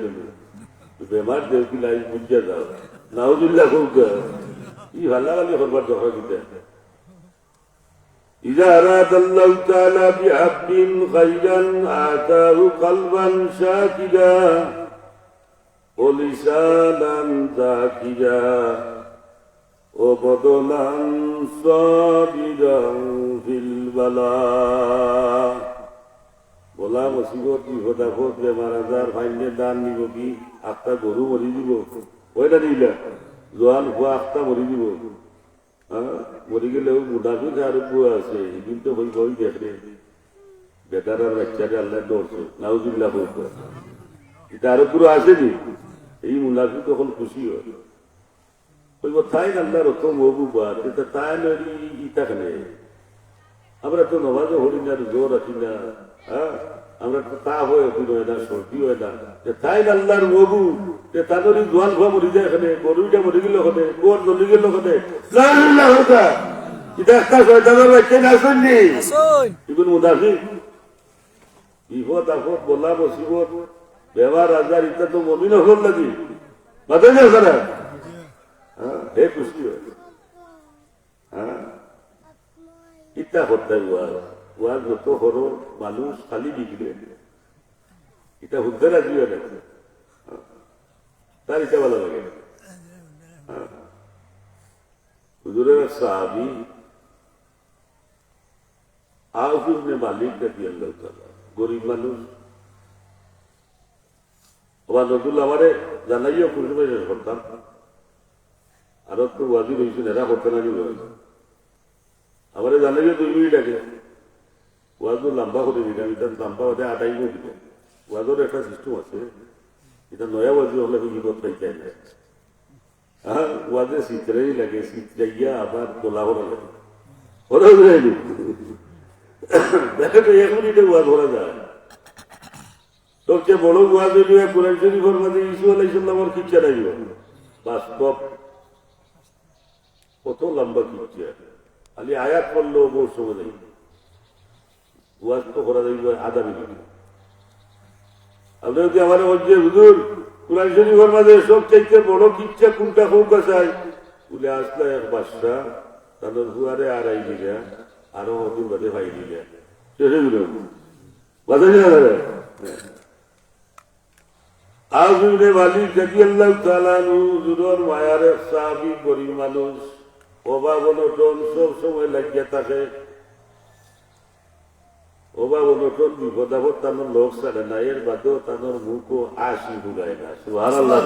[SPEAKER 1] বেমার দেও কি লাই বুঝিয়া যাও নাউজুল্লাহ খুব ই ভাল্লা ভালি করবার দরকার দিতে إذا أراد الله تعالى بعبد خيرا آتاه قلبا شاكرا ولسانا ذاكرا وبدنا صابرا في البلاء বলা মুসিবত বিপদ আপদ বেমার আজার ফাইনে দান নিব কি আত্মা গরু মরি দিব ওইটা নিলা জোয়ান ভুয়া আত্মা মরি দিব মরি গেলেও মুনাফিক আর বুয়া আছে কিন্তু ওই বই দেখে বেটার আর বাচ্চাকে আল্লাহ ধরছে নাউজুবিল্লাহ এটা আরো পুরো আসেনি এই মুনাফিক তখন খুশি হয় ওই তাই আল্লাহ রকম মহবুবা তাই ইটাখানে আমরা তো নমাজও হরি না জোর রাখি না আমরা তো তা হয় হয় না সর্দি হয় না তাই আল্লাহর মহবু তাদের জোয়ান খোয়া মরি যায় এখানে গরুটা মরি গেল ওখানে গোর জ্বলি গেল ওখানে এটা একটা শয়তানের বাচ্চা না শুননি এগুলো মুনাফিক বিপদ আপদ বলা মুসিবত ব্যবহার আজার ইটা তো মমিন হল লাগি মাথায় যাও তারা হে খুশি হয় ইটা করতে ওয়াজ যত হরো মানুষ খালি বিগড়ে এটা হুদ্দে রাজি হয় না তার এটা ভালো লাগে হুজুরের সাহাবী আউফ ইবনে মালিক রাদিয়াল্লাহু তাআলা গরিব মানুষ ওয়া নজরুল আমারে জানাইও কুরবে করতাম আর তো ওয়াজি হইছে এরা করতে না দিবে আমারে জানাইও 2 মিনিট আগে ওয়াজও লম্বা করে দিলাম এটা লম্বা হতে 28 মিনিট দিবে ওয়াজের একটা সিস্টেম আছে এটা নয়া ওয়াজি হলে বিপদ পাইতে না ওয়াজে সিতরেই লাগে সিতরাইয়া আবার তোলা হলো লাগে ওরা যায়নি দেখে তো 1 মিনিটে ওয়াজ হরা যায় সবচেয়ে বড় ওয়াজ হইল কোরআন শরীফের মধ্যে ঈসা আলাইহিস সালামের কিচ্ছা নাই বাস্তব কত লম্বা কিচ্ছা খালি আয়াত পড়লো বহু সময় নেই ওয়াজ তো করা যাইবে আধা মিনিট আপনি যদি আমার বলছে হুজুর কোরআন শরীফের মাঝে সবচাইতে বড় কিচ্ছা কোনটা হোক চাই বলে আসলে এক বাসটা তাদের হুয়ারে আড়াই দিলে আরো নতুন বাদে ভাই দিলে শেষে দিল বাধা যাবে আউযুবিল্লাহি মালিক রাদিয়াল্লাহু তাআলা আনহু হুজুরের মায়ার সাহাবী গরিব মানুষ অভাব অনটন সব সময় লাগিয়া থাকে, অভাব অনটন বিপদ আপদ তানোর লোক ছাড়ে না, এর বাদেও তানোর মুখও আসি ঘুরায় না। সুবহানাল্লাহ।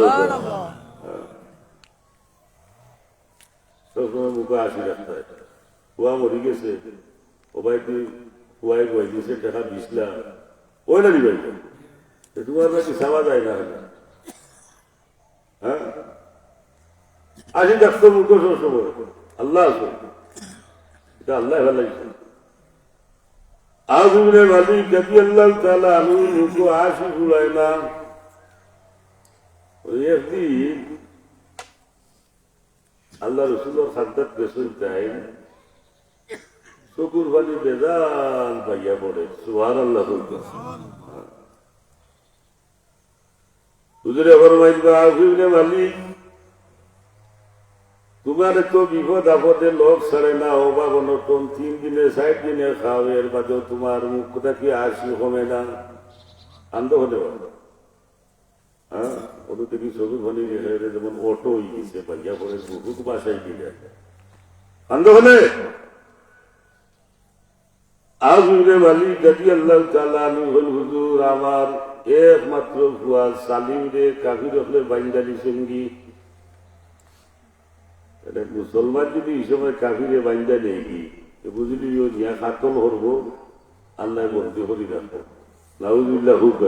[SPEAKER 1] সবসময় মুখে আসি রাখতে হয়। কুয়া মরি গেছে, ও ভাই তুই কুয়ায় বই দিয়েছে টাকা 20 লাখ, ওই না দিবেন তোমার নাকি সাবা যায় না। হ্যাঁ, আসি ডাক্তার মুখে সবসময় আল্লাহ আছে, এটা আল্লাহ ভালো। আজুরে মালিক যদি আল্লাহ তাআলা আমি মুখে আসি ঘুরায় না। ওই একদিন আল্লাহ রসুলের খাদ্দাত পেছন চাই, চকুর পানি বেজান পাইয়া পড়ে। সুবহানাল্লাহ। হুজুরে ফরমাইল আজুরে মালিক তোমার তো বিপদ আপদে লোক ছাড়ে না, অভাব অনটন 3 দিনে 4 দিনে খাও, এর বাদেও তোমার মুখটা কি আসি কমে না? আন্দ হতে পারো। হ্যাঁ, ওটা দেখি চকুর পানি যেমন অটো হয়ে গেছে পাইয়া পড়ে, বুক বাসাই দিলে আন্দ হলে আজুরে মালিক যদি আল্লাহ তাআলা আমি হল হুজুর আমার একমাত্র ফুয়া সালিম রে কাফির হলে বাইন্দালি সঙ্গী। এটা মুসলমান যদি এই সময় কাফিরে বাইন্দা নেই বুঝলি ও নিয়া কাতল করবো, আল্লাহ বন্দি করি রাখবো। নাউজুবিল্লাহ হুক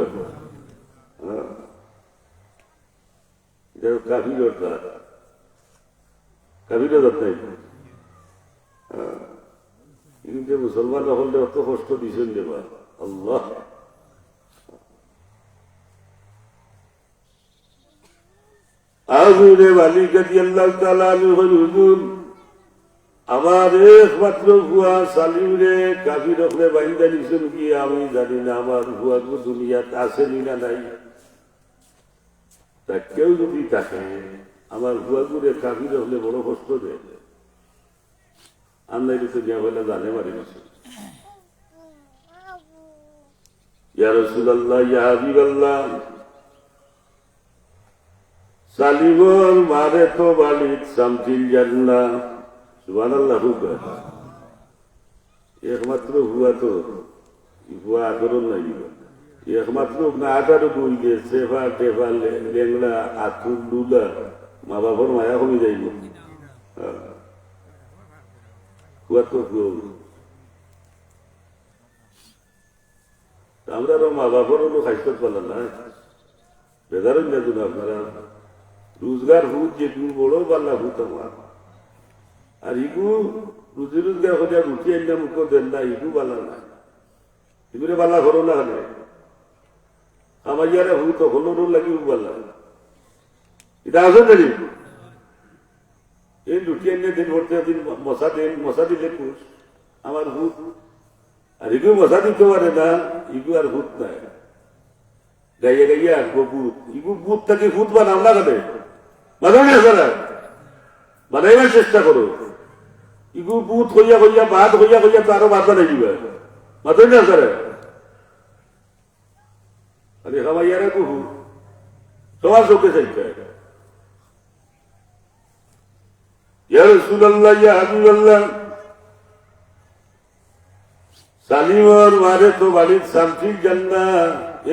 [SPEAKER 1] কাফির কাফির নাই। কিন্তু মুসলমান হলে অত কষ্ট দিচ্ছেন দেবা আল্লাহ। আজুরে মালিক রাদিয়াল্লাহু তাআলা হুজুর আমার একমাত্র ভুয়া সালিম রে কাফির হলে বাইন্দা নিছেন কি আমি জানি না, আমার ভুয়া দুনিয়াত আসেনি না নাই। তা কেউ যদি থাকে আমার ভুয়া গুরে কাফির হলে বড় কষ্ট দেয়, আমরা এটা যা বলে জানে মারি গেছে। ইয়া রাসূলুল্লাহ, ইয়া হাবিবাল্লাহ, সালিমর মারে তো বালিদ সামতিল জান্না। সুবহানাল্লাহ। একমাত্র হুয়া তো হুয়া আদরণ নাই, একমাত্র না আটারও বই গে সেফা টেফা লেংলা আতুর লুলা মা বাবার মায়া কমে যাইব। হুয়া তো আমরা মা বাবারও খাইতে পারলাম না, বেদারণ যাতুন আপনারা রোজগার হুত যেটুকু বড় পাল্লা হুত আমার, আর ইগু রুজি রোজগার হলে রুটি আইনা মুখ দেন না, ইগু পাল্লা না, এগুলো পাল্লা করো না। হলে আমার ইয়ারে হুত তখনও লাগি পাল্লা এটা আসে নাকি এই রুটি আইনে দিন ভরতে দিন মশা দেন, মশা দিলে খুশ আমার হুত, আর ইগু মশা দিতে পারে না, ইগু আর হুত নাই। গাইয়া গাইয়া আসবো বুথ, ইগু বুথ থেকে হুত বানাম না কেন বানাইবার চেষ্টা করো। ইগু বুথ হইয়া হইয়া ভাত হইয়া হইয়া তো আরো ভাত বানাই দিবে মাথায় না স্যার। আরে খাবাইয়ারা কুহু সবার চোখে চাইতে ইয়া রাসূলুল্লাহ, ইয়া হাবিবাল্লাহ, সালিমর মারে তো বাড়ির শান্তির জান্না,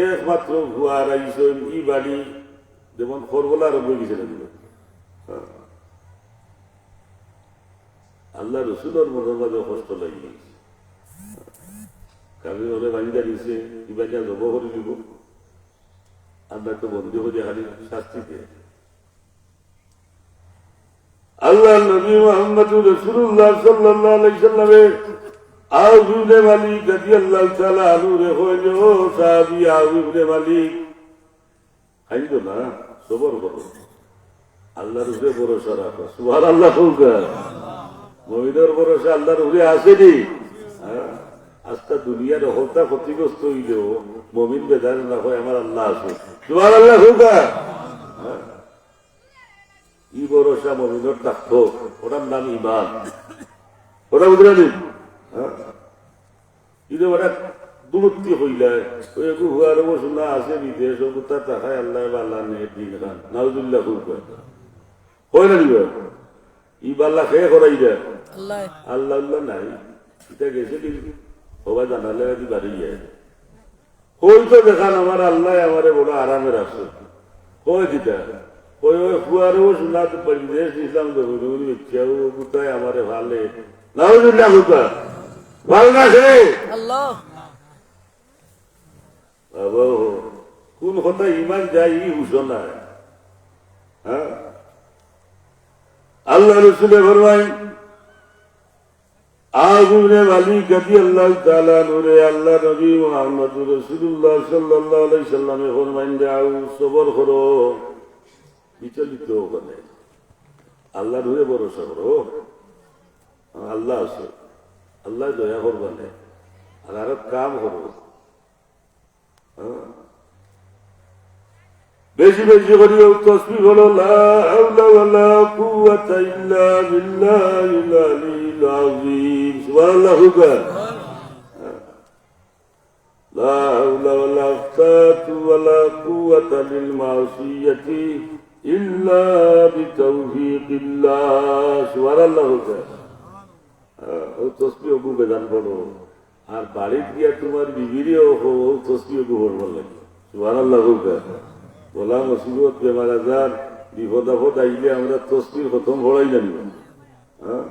[SPEAKER 1] একমাত্র ভুয়া রাইছেন ই বাড়ি যেমন খরগোলা আরম্ভ গেছিলেন। আল্লাহ রসুলের মনের মাঝে কষ্ট লাগে, কারণ ওরে বাড়িটা দিছে কি বাড়িটা জব করে দিব, আমরা তো বন্ধু হয়ে খালি শাস্তিতে। আল্লাহ নবী মুহাম্মদুর রাসূলুল্লাহ সাল্লাল্লাহু আলাইহি সাল্লামের আউযুবে মালিক রাদিয়াল্লাহু তাআলা আনহু রে হইল সাহাবী আউযুবে মালিক খাইতো না, সবর করো, আল্লাহর উপরে ভরসা রাখো। সুবহানাল্লাহ। মুমিনের ভরসা আল্লাহর উপরে আসেনি। আজকে দুনিয়ার হত্যা ক্ষতিগ্রস্ত হইলেও মুমিন বেজার না হয় আমার আল্লাহ আছে। সুবহানাল্লাহ। ই ভরসা মুমিনের থাকতো, ওটার নাম ঈমান। ওটা বুঝলেন? কিন্তু ওটা দূরত্ব হইলে ওই একটু হুয়ার বসুনা আছে বিদেশ ওটা টাকায় আল্লাহ আল্লাহ নেই দিন খান নাউজুবিল্লাহ হয় না দিবে। ইবাল্লা খেয়ে করাই দেয়
[SPEAKER 2] আল্লাহ
[SPEAKER 1] আল্লাহ আল্লাহ নাই এটা গেছে কিন্তু সবাই জানালে আর কি বাড়ি যায় কই তো দেখান আমার আল্লাহ আমারে বড় আরামে রাখছে কই দিতা কই ওই ফুয়ারেও শোনাতে পারি দেশ ইসলাম দেবুনি ইচ্ছাও কোথায় আমারে ভালে নাউজুল্লাহ কোথা ভাল না সে
[SPEAKER 2] আল্লাহ
[SPEAKER 1] বাবা কোন কথা ইমান যাই হুসো না হ্যাঁ আল্লাহ রসুলে ফরমাই আগুনে মালিক গতি আল্লাহ তাআলা নূরে আল্লাহ নবী মুহাম্মদ রাসূলুল্লাহ সাল্লাল্লাহু আলাইহি সাল্লামে ফরমাইন যাও সবর করো বিচলিত হবে আল্লাহ নূরে ভরসা করো আল্লাহ আছে আল্লাহ দয়া করবে আর আরো কাম করো বেশি বেশি করি তসবিহ হলো লা হাওলা ওয়ালা কুওয়াতা ইল্লা বিল্লাহিল আলিয়্যিল আযীম সুবহানাল্লাহু লা হাওলা ওয়ালা ওয়ালা কুওয়াতা লিল মাসিয়াতি ইল্লা বিতাওফীকিল্লাহ সুবহানাল্লাহু ও তসবিহ গু বেদান পড়ো আর বাড়িতে গিয়া তোমার বিবিরেও ও তসবিহ গু পড়বার লাগে সুবহানাল্লাহু বলা মুসিবত বেমার আজার বিপদ আপদ আইলে আমরা তসবির প্রথম ভরাই জানিব হ্যাঁ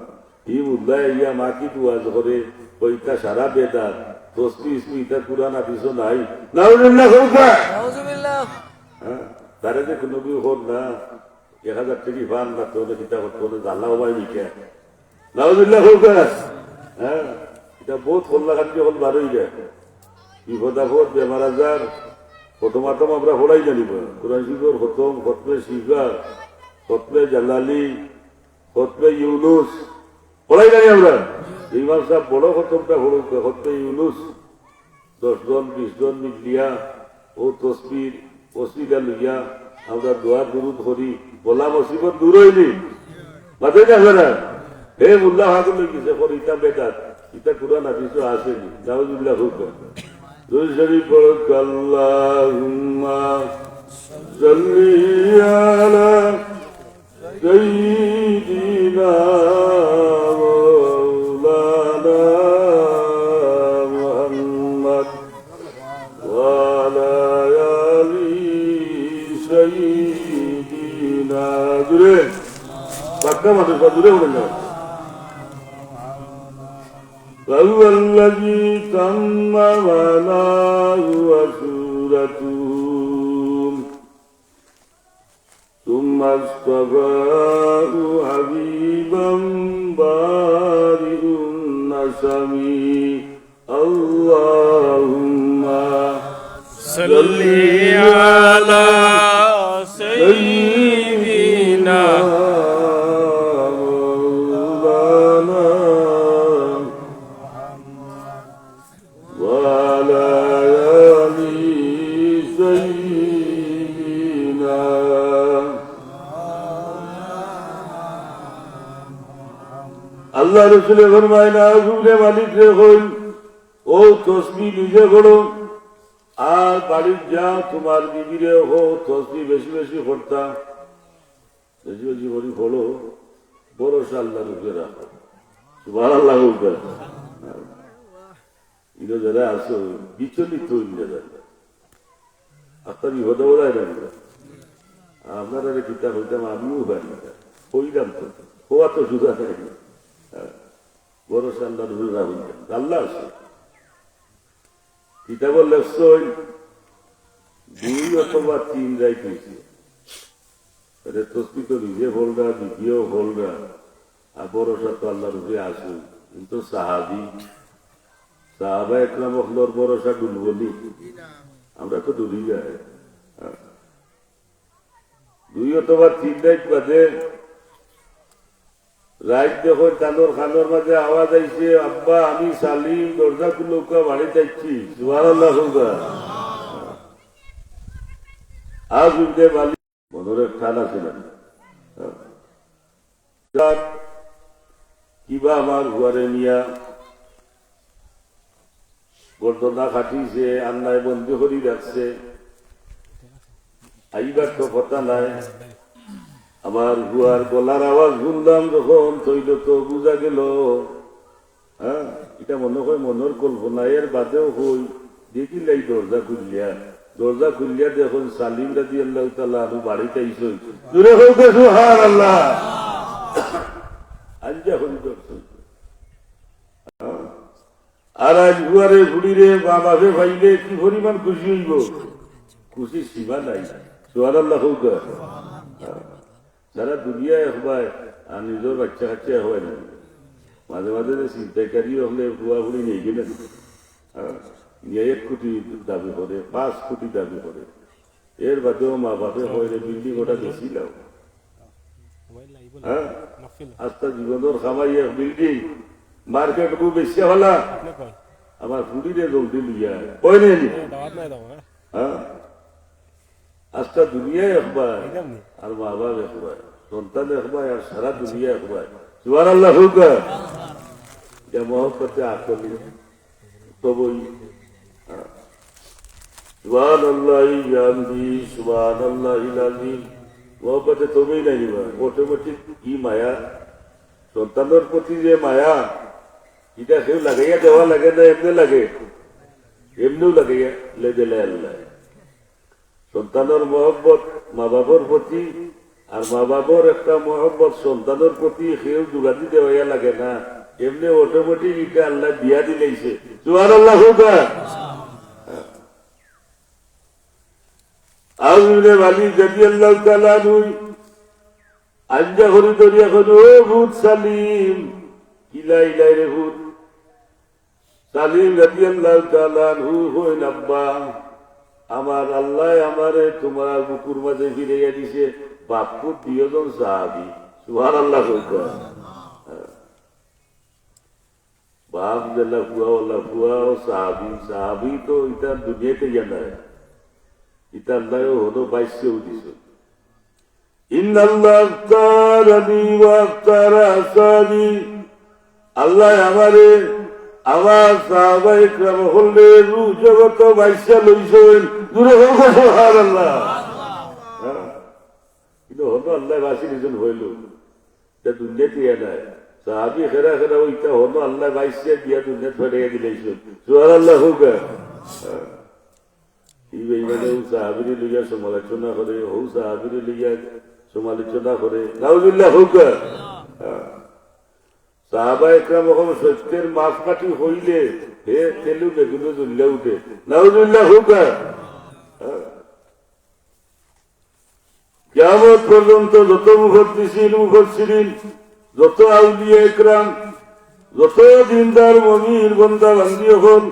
[SPEAKER 1] ই উল্লাহ ইয়া মাকি দুয়াজ করে ওইটা সারা বেদার তসবি ইসমি ইটা কুরআন হাদিস নাই নাউজুবিল্লাহ
[SPEAKER 2] নাউজুবিল্লাহ
[SPEAKER 1] হ্যাঁ তারে যে কোনো কেউ হোক না 1000 টাকা ফান না তোলে কিতাব তোলে জাল্লা হবাই লিখে নাউজুবিল্লাহ হ্যাঁ এটা বহুত খোল্লা খাদ্য হল বারোই যায় বিপদ আপদ বেমার আজার প্রথমাতম আমরা হলাই জানিব কোরআন শরীফের খতম খতমে শিফা খতমে জালালি খতমে ইউনুস হলাই জানি আমরা ইমাম সাহেব বড় খতমটা হল খতমে ইউনুস 10 জন 20 জন মিলিয়া ও তসবির ওসিলা লইয়া আমরা দোয়া দুরুদ করি বলা মুসিবত দূর হইলি মাথায় যাবে না হে মুল্লাহ হাকুম লিখেছে পর ইটা বেকার ইটা কোরআন হাদিস আসেনি নাউজুবিল্লাহ হুকুম শরীফ পড়ক আল্লাহুম্মা সাল্লি আলা সাইয়্যিদিনা মাওলানা মুহাম্মদ ওয়া আলা আলি সাইয়্যিদিনা জুরে বাক্কা মাত্র জুরে বলেন না فهو الذي تم معناه وسورته ثم اصطفاه حبيبا بارئ النسم اللهم صل على سيدنا আল্লাহ রসুলে ফরমায় না আগুনে মালিক রে হই ও তসবি নিজে করো আর বাড়ির যা তোমার বিবিরে হো তসবি বেশি বেশি করতা বেশি বেশি করি হলো ভরসা আল্লাহ রুখে রাখো সুবহানাল্লাহ ইনো যারা আসো বিচলিত হইলে আপনার বিপদে বোঝায় না আপনার কিতাব হইতাম আমিও পারি হইলাম তো হওয়া তো সুদা নাই ভরসা আল্লাহ রুখে রাখুন আল্লাহ আছে কিতাবর লেখছ 2 অথবা 3 রায় কইছে তসবি তো নিজে বলরা দ্বিতীয় বলরা আর ভরসা তো আল্লাহর উপরে আসুন কিন্তু সাহাবা একরাম হলোর ভরসা ডুলবলি আমরা তো ডুলি যায় 2 অথবা 3 রাত বাদে রাত দেখো কানোর খানোর মাঝে আওয়াজ আইছে আব্বা আমি সালিম দরজা খুলুকা বাড়ি যাচ্ছি সুবহানাল্লাহ আজ উঠতে বালি মনের ঠান আছে না কিবা আমার ঘরে নিয়া গর্দনা খাটিছে আন্নায় বন্দি করি রাখছে আইবার তো কথা নাই আমার গুয়ার গলার আওয়াজ শুনলাম যখন তৈল তো বুঝা গেল, হ্যাঁ এটা মনে হয় মনের কল্পনা, এর বাদেও হই দেখিলাই দরজা খুললিয়া দেখুন সালিম রাদিয়াল্লাহু তাআলা আনহু বাড়িতে আইসো জুড়ে হোক সুবহানাল্লাহ আজ্জা হই দর্শন। আর আজ গুয়ারে বুড়িরে মা বাপে ভাইলে কি পরিমাণ খুশি হইব, খুশি সীমা নাই। সুবহানাল্লাহ হোক। সারা দুনিয়ায় হবায় আর নিজের বাচ্চা কাচ্চা হয় না, মাঝে মাঝে চিন্তাকারী হলে বুয়া বুড়ি নেই গেলেন 1 কোটি দাবি করে, 5 কোটি দাবি করে, এর বাদেও মা বাপে হয় বিল্ডিং ওটা বেশিলাম। হ্যাঁ আস্তা জীবনের খামাই বিল্ডিং মার্কেট খুব বেশি হলা আমার ফুটিরে জলদি লইয়া কই নেই। হ্যাঁ আজটা দুনিয়ায় একবার আর মা বাপ একবার, সন্তান একবার আর সারা দুনিয়া একবার। সুবহানাল্লাহ হোক। যা মহব্বতে আকলি তবই সুবহানাল্লাহি বিহামদি সুবহানাল্লাহিল আযীম। মহব্বতে তবেই নাই অটোমেটিক কি মায়া, সন্তানের প্রতি যে মায়া এটা কেউ লাগাইয়া দেওয়া লাগে না, এমনি লাগে, এমনিও লাগাইয়া লেগেলে আল্লাহ। সন্তানের মহব্বত মা বাবার প্রতি আর মা বাবার একটা মহব্বত সন্তানের প্রতি কেউ যোগাদি দেওয়া লাগে না, এমনি অটোমেটিক এটা আল্লাহ দিয়া দিলেছে। সুবহানাল্লাহ হোক। আউযুবিল্লাহি ওয়ালি রাদিয়াল্লাহু তাআলা আনহু আজ্জা হরি দরিয়া কনো ভূত সালিম ইলা ইলাই রে ভূত সালিম রাদিয়াল্লাহু তাআলা আনহু হইন আব্বা আমার আল্লাহ আমারে তোমার বুকুর মাঝে ফিরাইয়া দিছে, বাপু দুইজন সাহাবী। সুবহানাল্লাহ হোক। বাপ জেলা ফুয়া ও সাহাবী, সাহাবী তো এটা দুনিয়াতে জানা, এটা আল্লাহ হলো 22 দিছ। ইন্নাল্লাহ আখতারানি ওয়া আখতারা আসাবি, আল্লাহ আমারে আমার সাহাবায়ে কেরাম হলে রূহ জগৎ 22 লইছেন। জুড়ে হোক সুবহানাল্লাহ। কিন্তু হলো আল্লাহ বাসি নিজন হইল, এটা দুনিয়াতে নাই। সাহাবী খেরা খেরা ওইটা হলো আল্লাহ 22 দিয়া দুনিয়া ফেরাইয়া দিলেছেন। সুবহানাল্লাহ হোক। এই বেঈমানে সাহাবীরে লইয়া সমালোচনা করে, ও সাহাবীরে লইয়া সমালোচনা করে। নাউজুবিল্লাহ হোক। সাহাবা একরাম যখন সত্যের মাপকাঠি হইলে হে তেলু বেগুলো জ্বলিয়া উঠে। নাউজুবিল্লাহ হোক। কিয়ামত পর্যন্ত যত মুফাসসিরিন, যত আউলিয়া একরাম, যত দিনদার মুমিন বান্দা বান্দি হন,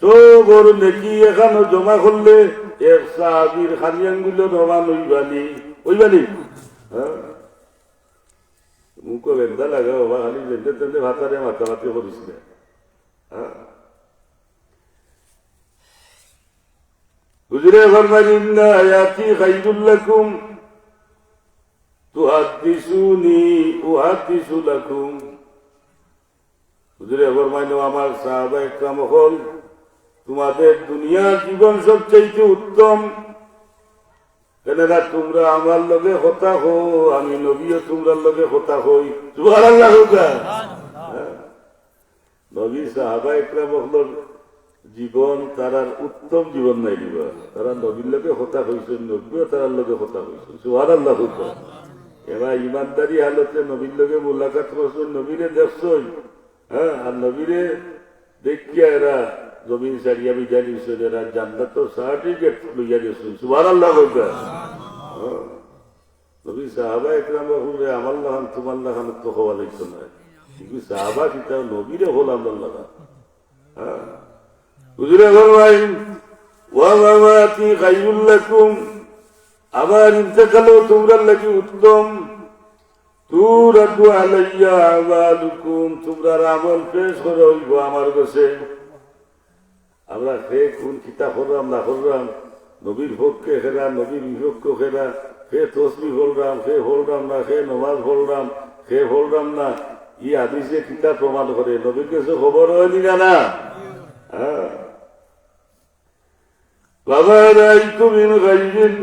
[SPEAKER 1] সব ওর নেকি এখানে জমা করলে এক সাহাবীর খালি আঙ্গুল নমান ওইবানি। মুখ বেন্দা লাগা বাবা, খালি বেঁধে তেন্দে ভাতারে মাতামাতি করিস না। হুজুরে ফরমাইলেন না আয়াতি খাইরুল লাকুম তুহাদ্দিসুনি উহাদ্দিসু লাকুম। হুজুরে ফরমাইলেন আমার সাহাবায়ে কেরাম হল তোমাদের দুনিয়ার জীবন সবচেয়ে উত্তম, কেননা তোমরা আমার লগে হতা হো, আমি নবীও তোমরার লগে হতা হই। সুবহানাল্লাহ হোক। নবী সাহাবায়ে কেরাম হল জীবন তারার উত্তম জীবন নাই দিবা, তারা নবীর লগে হতা হইছেন, নবীও তারার লগে হতা হইছেন। সুবহানাল্লাহ হোক। এরা ইমানদারি হালতে নবীর লগে মুলাকাত করছেন, নবীরে দেখছেন, হ্যাঁ, আর নবীরে দেখিয়া এরা জমিন সারিয়া বিজা দিয়েছেন, এরা জান্নাতের সার্টিফিকেট লইয়া দিয়েছেন। সুবহানাল্লাহ হোক। নবী সাহাবায়ে কেরাম বলে আমার লাহান তোমার লাহান তো হওয়া লাগতো না, কিন্তু সাহাবা কিতাব নবীরে হল আমার লাহান। হ্যাঁ হুজুরে ফরমাইন ওয়া মামাতি খায়রুল লাকুম, আমার ইন্তেকালও তোমরা লাগি উত্তম। তুরাদু আলাইয়া আমালুকুম, তোমরা আমল পেশ করা হইব আমার কাছে। আমরা সে কোন কিতাব করলাম না করলাম, নবীর পক্ষে খেরা, নবীর বিপক্ষে খেরা, সে তসবি হলরাম, সে হলরাম না, সে নমাজ হলরাম, সে হলরাম না, ই হাদিসে কিতাব প্রমাণ করে। নবীর কাছে খবর হয়নি না। হ্যাঁ বাবা রাইতু মিন গায়রিন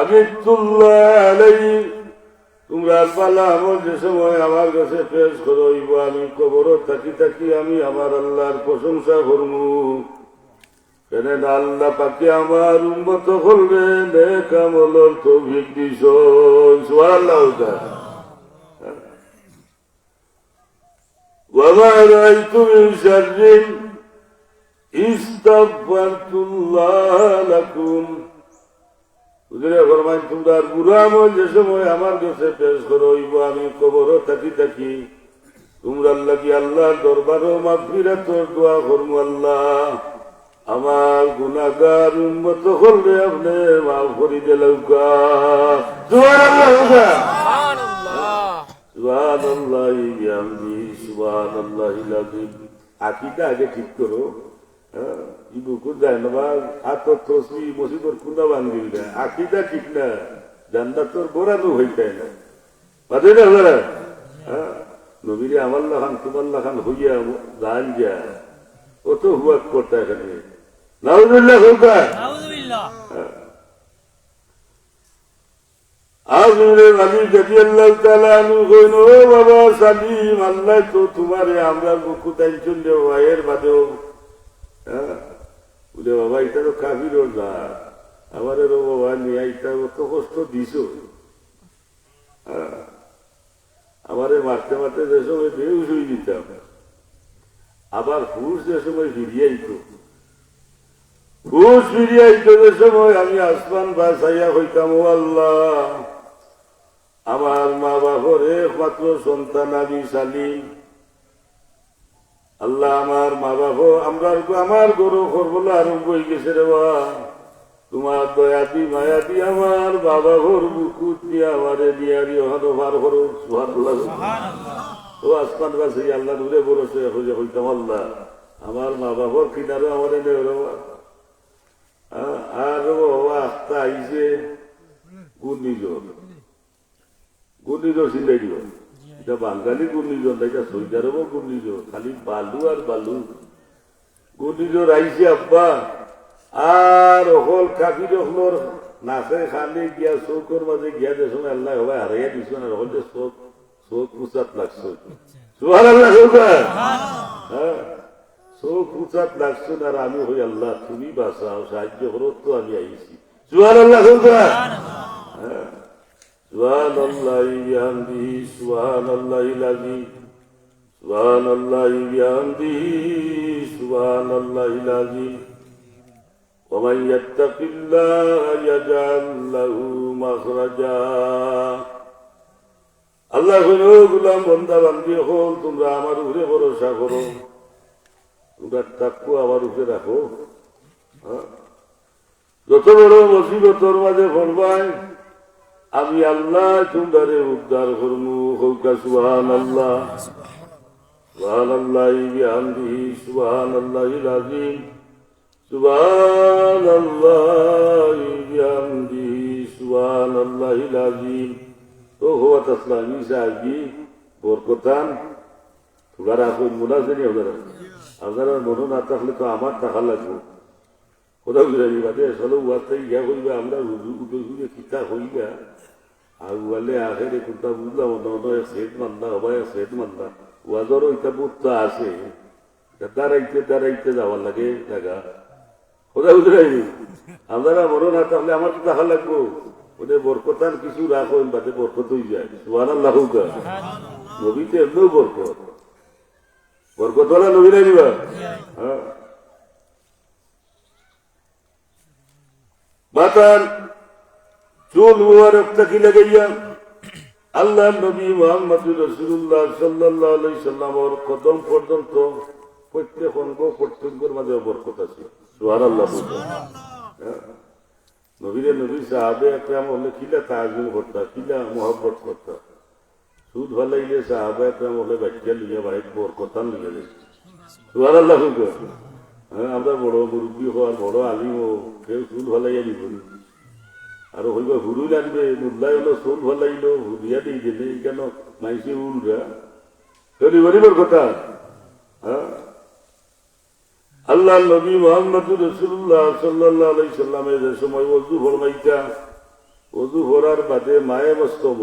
[SPEAKER 1] আবিদুল্লাহ আলাইহি তোমরা পালা আমল যে সময় আমার কাছে পেশ করইব, আমি কবর থাকি থাকি আমি আমার আল্লাহর প্রশংসা করবো। কেন আল্লাহ পাকে আমার উম্মত করবে নেক আমলের তৌফিক দিছ। সুবহানাল্লাহ। ওয়া মা রাআইতু মিন শাররিন ইস্তাগফারতুল্লাহ লাকুম। হুজুরে ফরমায় তোমরা বুড়া আমল যে সময় আমার কাছে পেশ করইব, আমি কবর থাকি থাকি তোমরা লাগি আল্লাহর দরবারও মাগফিরাতের দোয়া করবো। আল্লাহ আমার গুনাহগার উম্মত করলে আপনি মাফ করে দেলৌকা। সুবহানাল্লাহ, সুবহানাল্লাহি বিহামদিহি, সুবহানাল্লাহিল আযীম। আকীদা আগে ঠিক করো। ইবুকুর যায় না বা হাতর তসবি মসজিদর কুনা বান্ধিল না, আকীদা ঠিক না, জান্নাতর বোরানো হইতে না। বাদে না আপনারা নবীরে আমাল্লাহ খান তুমাল্লাহ খান হইয়া গান যা ও তো হুয়া করতে এখানে। নাউযুবিল্লাহ হুকা আজমিরের আলী রাদিয়াল্লাহু তাআলা আনহু কইন, ও বাবা সালিম, আল্লাহ তো তোমারে আমরা মুখু তাইছুন রে ভাইয়ের বাদেও। বলে বাবা এটা তো কাফিরর না, আমারে রো বাবা নিয়ে এটা তো কষ্ট দিছ। আমারে মারতে মারতে যে সময় বেহুশ হয়ে দিতাম, আবার হুশ যে সময় ফিরিয়ে আইত, হুশ ফিরিয়ে আইত যে সময় আমি আসমান বাসাইয়া হইতাম, ও আল্লাহ আমার মা বাবার একমাত্র সন্তান আমি সালিম। আল্লাহ আমার মা বাবা আমার গরু করবলা আরম্ভ হয়ে গেছে রে বা, তোমার দয়াদি মায়াদি আমার বাবা ঘর বুকুত দিয়ে আমারে দিয়ারি হলো বার করো। সুবহানাল্লাহ। ও আসমান বাসি আল্লাহ দূরে বলছে হইয়া হইতাম, আল্লাহ আমার মা বাবার কিনারে আমারে নেই রবা। আর আস্তা আইছে ঘূর্ণিঝড়, ঘূর্ণিঝড় চিন্তাই দিব। এটা বাঙালি ঘূর্ণিঝড় না, এটা সৌদি আরবও ঘূর্ণিঝড়, খালি বালু আর বালু। ঘূর্ণিঝড় আইছে আব্বা, আর অকল কাফির অকলর নাচে খালি গিয়া চৌকর মাঝে গিয়া যে সময় আল্লাহ হবাই হারাইয়া দিছ না, অকল যে চোখ উচাত লাগছো। সুবহানাল্লাহ। চোখ উচাত লাগছো না, আর আমি হই আল্লাহ তুমি বাঁচাও, সাহায্য করো তো আমি আইছি। সুবহানাল্লাহ। সুবহানাল্লাহি বিহামদিহি, সুবহানাল্লাহিল আযীম, সুবহানাল্লাহি বিহামদিহি, সুবহানাল্লাহিল আযীম। ومن يتق الله يجعل له مخرجا। আল্লাহ কইলো, গোলাম বান্দা বান্দি হল, তোমরা আমার উপরে ভরসা করো, তোমরা তাকওয়া আমার উপরে রাখো। যত বড় মুসিবতর মাঝে পড়বাই আমি আল্লাহ তোমরারে উদ্ধার করবো। হৌকা সুবহানাল্লাহ, সুবহানাল্লাহি বিহামদিহি, সুবহানাল্লাহিল আযীম, সুবহানাল্লাহি বিহামদিহি, সুবহানাল্লাহিল আযীম। তো হওয়া তাসলামি সাহাবি বরকতান তোমরা রাখো, মুনাজেনি আপনারা মনে না থাকলে তো আমার টাকা লাগবে। কোথাও বুঝাবি বাদে আসলে উয়ারটাই ইয়া করিবা, আমরা উঠে ঘুরে কিতা হইবা আর উয়ালে আখেরে কোনটা বুঝলাম এক সেট মান্দা হবা, এক সেট মান্দা ওয়াজরও ইটা বুঝতে আসে, দাঁড়াইতে দাঁড়াইতে যাওয়ার লাগে জায়গা। কোথাও বুঝাইনি আপনারা মনে না থাকলে আমার তো টাকা লাগবো। ওদের বরকতান কিছু রাখো, বাদে বরকত হয়ে যায়। সুবহানাল্লাহ। নবীতে এমনিও বরকত, বরকত ওলা নবী না দিবা। হ্যাঁ, মাতার চুল মুবারক তাকি লাগাইয়া আল্লাহ নবী মুহাম্মদুর রাসূলুল্লাহ সাল্লাল্লাহু আলাইহি সাল্লামের কদম পর্যন্ত প্রত্যেক অঙ্গ প্রত্যঙ্গের মাঝে বরকত আছে। সুবহানাল্লাহ। নবীরে নবী সাহাবে একরাম হলে কিলা তাআজ্জুব করতা, কিলা মুহাব্বত করতা। সুদ ভালাইলে সাহাবে একরাম হলে বাচ্চা লিয়া বাড়িতে বরকতান লিয়া যায়। সুবহানাল্লাহ। হ্যাঁ, আমরা বড় মুরব্বী হওয়ার বড় আলিম ও কেউ সুদ ভালাইয়া দিব আর হইবা হুরুল আনবে, মুল্লাই হলো সুদ ভালাইলো হুরিয়া দিয়ে দিলে কেন মাইসে উলরা গরিবের কথা। হ্যাঁ, আল্লাহ নবী মুহাম্মদুর রাসূলুল্লাহ সাল্লাল্লাহু আলাইহি সাল্লামের যে সময় ওযু ফরমাইতা, ওযু করার বাদে মায়ে মস্তব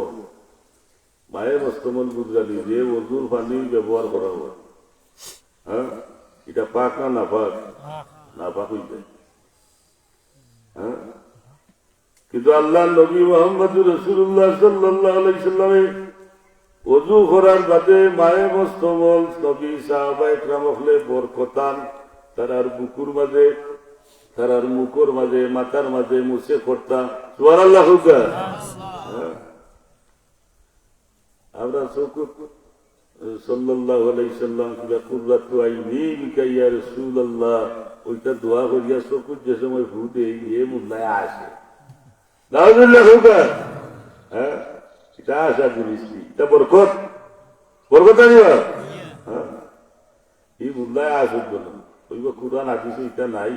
[SPEAKER 1] মায়ের মস্তমল বুঝালি যে অজুর পানি ব্যবহার করা হয়, হ্যাঁ, এটা পাক না নাপাক? নাপাক হয়ে যায়। হ্যাঁ, কিন্তু আল্লাহ নবী মুহাম্মদুর রাসূলুল্লাহ সাল্লাল্লাহু আলাইহি সাল্লামে অজু করার বাদে মায়ে মস্তমল নবী সাহাবা একরাম হলে বরকতান তারার বুকুর মাঝে, তারার মুখর মাঝে, মাথার মাঝে মুছে করতাম। সুবহানাল্লাহ। আমরা সাল্লাল্লাহু আলাইহি সাল্লাম কিবা কুররাতু আইনি বিকা ইয়া রাসূলুল্লাহ ওইটা দোয়া করিয়া চকুর যে সময় ফু দেই এ মুল্লায় আসে। নাউজুবিল্লাহ হুকা। হ্যাঁ, এটা আশা জিনিস, এটা বরকত, বরকত আনিবা। হ্যাঁ, এই মুল্লায় আসুক না ওইবা কুরআন হাদিসে এটা নাই,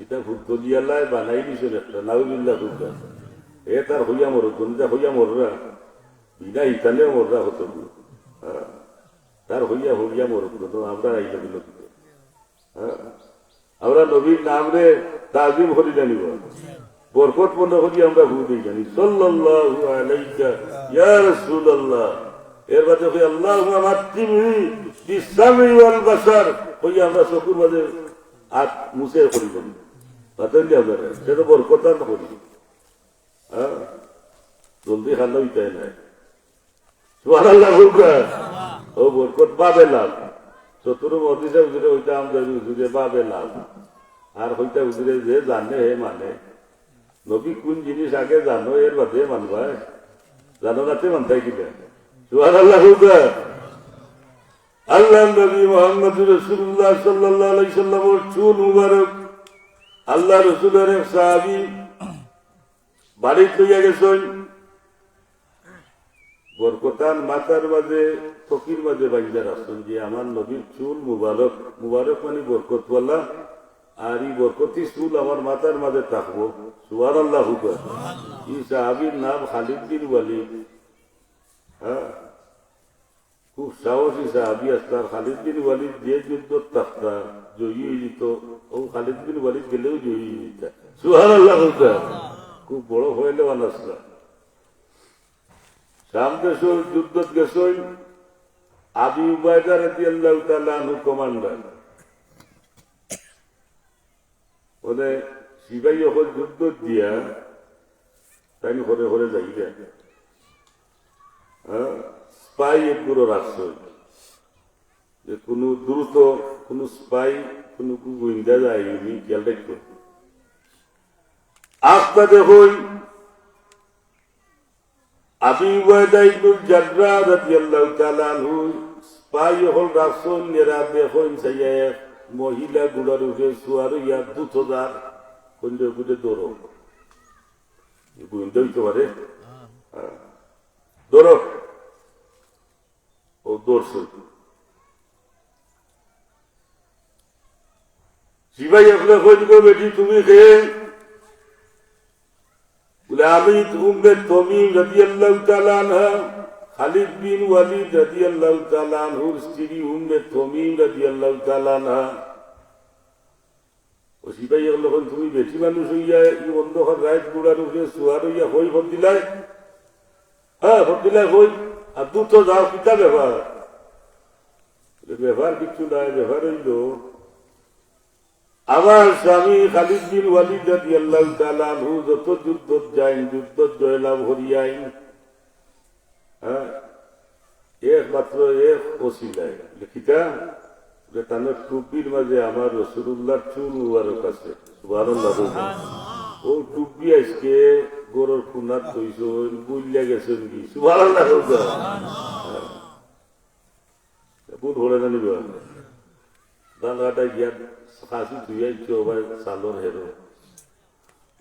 [SPEAKER 1] এটা ফুটলিয়ালায় বানাই দিছেন একটা। নাউজুবিল্লাহ হুকা। এ তার হইয়া মরত যা হইয়া মররা বিনা ইতালে মররা হতো। তার হইয়া হইয়া মরত আমরা আইলা দিল। আমরা নবীর নাম রে তাজিম করি জানিব, বরকত মনে করি আমরা ভুল দিই জানি। সাল্লাল্লাহু আলাইকা ইয়া রাসূলুল্লাহ। এর বাদে কই আল্লাহুম্মা মাত্তিনি বিসামি ওয়াল বাসার কই আমরা চকুর মাঝে হাত মুছে করি জানি। বাতালি আমরা সেটা বরকত না করি। হ্যাঁ, জলদি খানা হইতে নাই। সুবহানাল্লাহ। ও বরকত বাবে লাভ চতুর মদিসে উজুরে হইতে আমদানি উজুরে বাবে লাভ। আর হইতে উজুরে যে জানে হে মানে। নবী কোন জিনিস আগে জানো এর বাদে মানবা, জানো নাতে মানতাই কিনা। সুবহানাল্লাহ। আল্লাহ নবী মুহাম্মদুর রাসূলুল্লাহ সাল্লাল্লাহু আলাইহি সাল্লামের চুল মুবারক আল্লাহ রাসূলের এক সাহাবী বাড়িতে লইয়া গেছেন। বরকতান মাথার মাঝে ফকির মাঝে বাঁধিয়া রাখছেন যে আমার নবীর চুল মুবারক, মুবারক মানে বরকতওয়ালা, আর এই বরকতি চুল আমার মাথার মাঝে থাকবো। সুবহানাল্লাহ। এই সাহাবীর নাম খালিদ বিন ওয়ালিদ। হ্যাঁ, খুব সাহসী সাহাবী আসতার। খালিদ বিন ওয়ালিদ যে যুদ্ধ থাকতা জয়ী হয়ে যেত, ও খালিদ বিন ওয়ালিদ গেলেও জয়ী হয়ে যেত। সুবহানাল্লাহ। খুব বড় হইলেও আনাসলা। শাম দেশের যুদ্ধ গেছেন আবু উবাইদা রাদিয়াল্লাহু তাআলা আনহু কমান্ডার। বলে সিপাহী যখন যুদ্ধ দিয়া তাই ঘরে ঘরে যাইবে, স্পাই একগুলো রাখছে যে কোনো দ্রুত কোনো স্পাই কোনো গোয়েন্দা যায়নি খেয়াল রাখবে। আস্তা দেখুন আবু উবাইদা ইবনুল জাররাহ রাদিয়াল্লাহু তাআলা আনহু স্পাই হল রাসূল নেরা দেখুন সাইয়া মহিলা গুলার উপরে সুয়ার ইয়া 2000 কোনদের উপরে দৌড় গোয়েন্দা হইতে পারে। দৌড় ও দৌড়ছে সিপাহী আপনার খোঁজ বেটি তুমি খেয়ে আমি উম্মে তমিম রাদিয়াল্লাহু তাআলা আনহা, খালিদ বিন ওয়ালিদ রাদিয়াল্লাহু তাআলা আনহুর স্ত্রী উম্মে তমিম রাদিয়াল্লাহু তাআলা আনহা। ও সিপাহী যখন তুমি বেশি মানুষ হইয়া এই অন্ধকার রাত গুড়ার উপরে সুয়ার হইয়া হই ভোট দিলাই, হ্যাঁ ভোট দিলাই হই, আর দুটো যাও কিতা ব্যাপার? ব্যাপার কিছু নাই, ব্যাপার হইল আমার স্বামী খালিদ বিন ওয়ালিদ রাদিয়াল্লাহু তাআলা আনহু যত যুদ্ধ যায় যুদ্ধ জয়লাভ হরিয়াই, হ্যাঁ একমাত্র এক ওসিলায় লিখিতা যে তার টুপির মাঝে আমার রাসূলুল্লাহর চুল মুবারক আছে। সুবহানাল্লাহ। ও টুপি আজকে গরুর খুনাত কইছেন বুইলা গেছেন কি। সুবহানাল্লাহ। ভুল হলে না নিবা ধান কাটা গিয়া খাসি ধুইয়াই ভাই চালর হেরো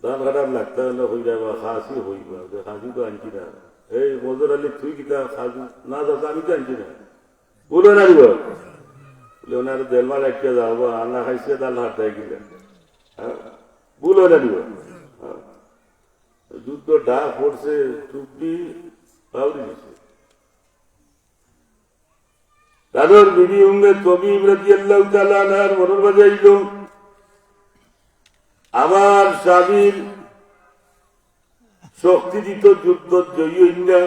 [SPEAKER 1] ধান কাটার লাগতা হয়ে যাবা খাসি হইবা, খাসি তো আনছি না। এই মজুর আলী তুই কিতা খাসি না দাদা আমি তো আনছি না। বলে না দিবা বলে ওনার দেলমাল একটা যাবো আল্লাহ খাইছে তার হাতায় গিলে বলে না দিবা। যুদ্ধ ডাক পড়ছে টুপি পাউরি দিছে। তাদের বিবি উম্মে তমিম রাদিয়াল্লাহু তাআলা আনহার মনের মাঝে আইল আমার স্বামীর শক্তি দিত যুদ্ধ জয়ী হইনা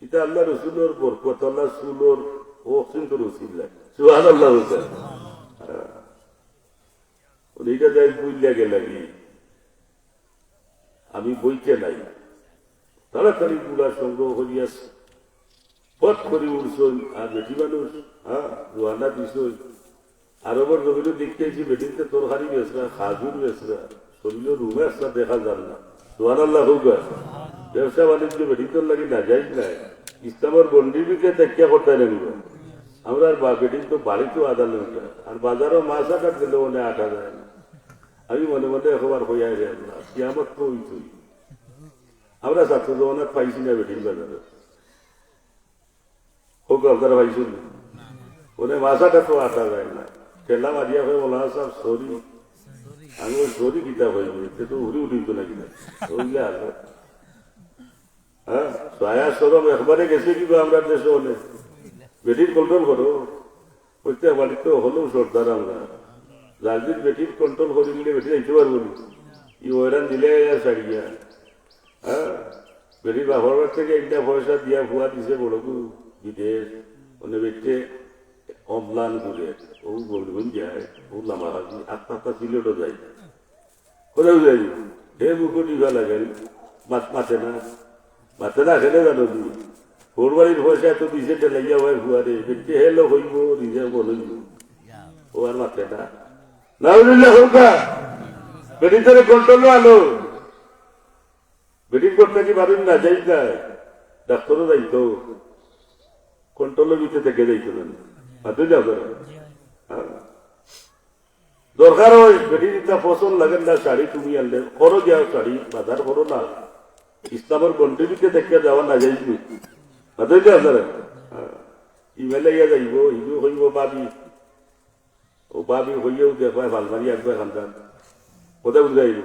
[SPEAKER 1] এটা আল্লাহ রসুলোর বরকত আল্লাহ সুলোর ও কিন্তু রসিল সুবহানাল্লাহ এইটা যাই বুঝলে গেলে আমি বইতে নাই তাড়াতাড়ি গুলা সংগ্রহ করিয়া পথ করে উঠছই আর বেটি মানুষ হ্যাঁ রোয়ানা দিছই আরবের জমিনে দেখতেছি বেটিতে তরকারি বেসরা খাজুর বেসরা শরীরে রুমে আসা দেখা যান না সুবহানাল্লাহ হোক ব্যবসা বাণিজ্য বেটিতর লাগে না যাই নাই ইসলামের গন্ডিবিকে ত্যাগ করতে লাগিব আমরা আর বেটির তো বাড়িতেও আদালত আর বাজারও মাছ আটার দিলে মনে আটা যায় না আমি মনে মনে একবার হইয়া যায় না কি আমার তো ওই তুই আমরা ছাত্র জমানাত পাইছি না বেটির বাজারে হোক আপনারা পাইছেন ওনে মাছাটা তো আসা যায় না ঠেলা মারিয়া হয়ে বলা সব সরি আমি ওই সরি কিতাব হয়ে সে তো উড়ি উঠিত না কিনা বুঝলে আসবে হ্যাঁ সয়া সরম একবারে গেছে কিবা আমরা দেশে হলে বেটির কন্ট্রোল করো প্রত্যেক বাড়িতে হলেও সর্দার আমরা রাজনীতি বেটির কন্ট্রোল করে দিলে বেটি যাইতে পারবো না ই ওইরান দিলে সারিয়া হ্যাঁ বেটির বাবার থেকে একটা পয়সা দিয়া ভুয়া দিছে বড়কু বিদেশ মানে বেটে অম্লান করে ও গোলগুন যায় ও লামা হাজি আত্মা সিলেটও যায় কোথাও যাই হে মুখো টিভা লাগেন মাথে না খেলে জানো তুমি ওর বাড়ির পয়সা তো দিছে টেলাইয়া হয় ভুয়ারে বেটে হেলো হইব নিজে বলইব ও আর মাথে না না হোক বেটির ধরে কন্ট্রোল আলো বেটির করতে কি পারেন না যাই যায় ডাক্তারও যাইতো কন্ট্রোলের ভিতরে থেকে যাইতো না হাতে যাও দরকার হয় বেটির পছন্দ লাগেন না শাড়ি তুমি আনলে করো যাও শাড়ি বাজার করো না ইসলামের কন্ট্রিবিউটে দেখে যাওয়া না যাইবি হাতে যাও আপনারা ইমেলে ইয়া যাইব ইগু হইব বাবি ও বাবি হইয়াও দেখবাই ভালমারি একবার খান্দান কোথায় উঠে যাইব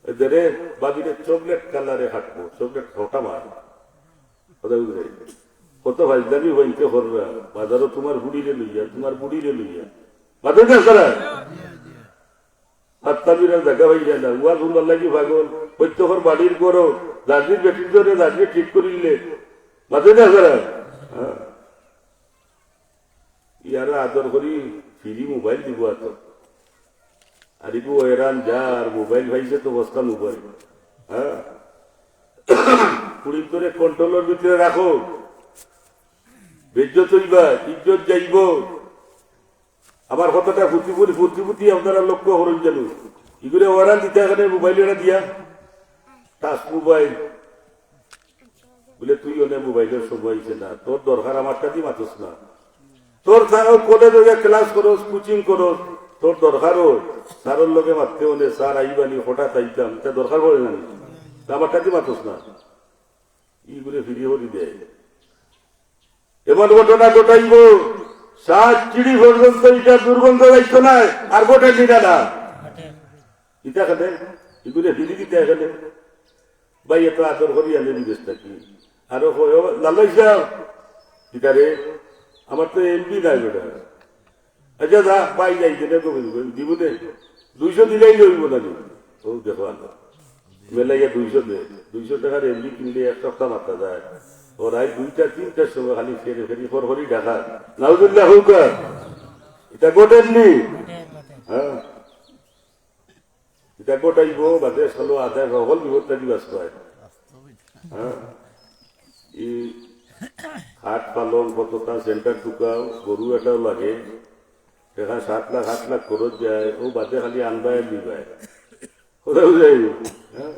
[SPEAKER 1] এদের বাবিরে চকলেট কালারে হাঁটবো চকলেট ঠোঁটা মার কোথায় উঠে যাইব কত ভাজদামি হইতে করবা বাজারও তোমার বুড়িরে লইয়া তোমার বুড়িরে লইয়া বাদে না সারা হাত্তাবিরা দেখা হয়ে যায় না উয়া সুন্দর লাগি পাগল প্রত্যেকের বাড়ির করো দার্জির বেটির ধরে দার্জির ঠিক করিলে বাদে না সারা ইয়ারা আদর করি ফ্রি মোবাইল দিব এত আর ইগু এরান যা আর মোবাইল ভাইছে তো বস্তা মোবাইল হ্যাঁ কুড়ির ধরে কন্ট্রোলের ভিতরে রাখো বেজ্জত হইবা ইজ্জত যাইব আমার কথাটা ফুটি আপনারা লক্ষ্য করেন জানো এগুলো ওরান দিতে এখানে মোবাইল এরা দিয়া টাচ মোবাইল বলে তুই অনেক মোবাইলের সময় হয়েছে না তোর দরকার আমারটা দিয়ে মাতস না তোর কোনে ক্লাস করস কোচিং করস তোর দরকারও স্যারের লোকে মারতে হলে স্যার আইবানি হঠাৎ আইতাম তা দরকার পড়ে না আমারটা দিয়ে মাতস না ইগুলো ফিরিয়ে হরি দেয় এমন ঘটনা ঘটাইব সাত চিড়ি পর্যন্ত এটা দুর্গন্ধ যাইত না আর গোটে নিরা না ইটা খাতে এগুলো ফিরি দিতে এখানে ভাই এত আদর করি আনে বিদেশ থাকি আরো লালাই যাও ইটারে আমার তো এমপি নাই বেটা আচ্ছা যা পাই যাই যেটা তো দিব দে 200 দিলেই লইব না ও দেখো আল্লাহ মেলাইয়া 200 টাকার এমপি কিনলে এক সপ্তাহ মাত্রা যায় ওরাই 2টা-3টার সময় খালি ফেরি ফরফরি ঢাকা নাউজুল্লাহ হোক এটা গোটেননি হ্যাঁ এটা গোটাইব বাদে চলো আদায় সকল বিপদটা দিবাস পায় হ্যাঁ এই হাট পালন কতটা সেন্টার ঢুকাও গরু এটাও লাগে এখানে 7 লাখ 8 লাখ খরচ যায় ও বাদে খালি আনবায় দিবায় কোথাও যাই হ্যাঁ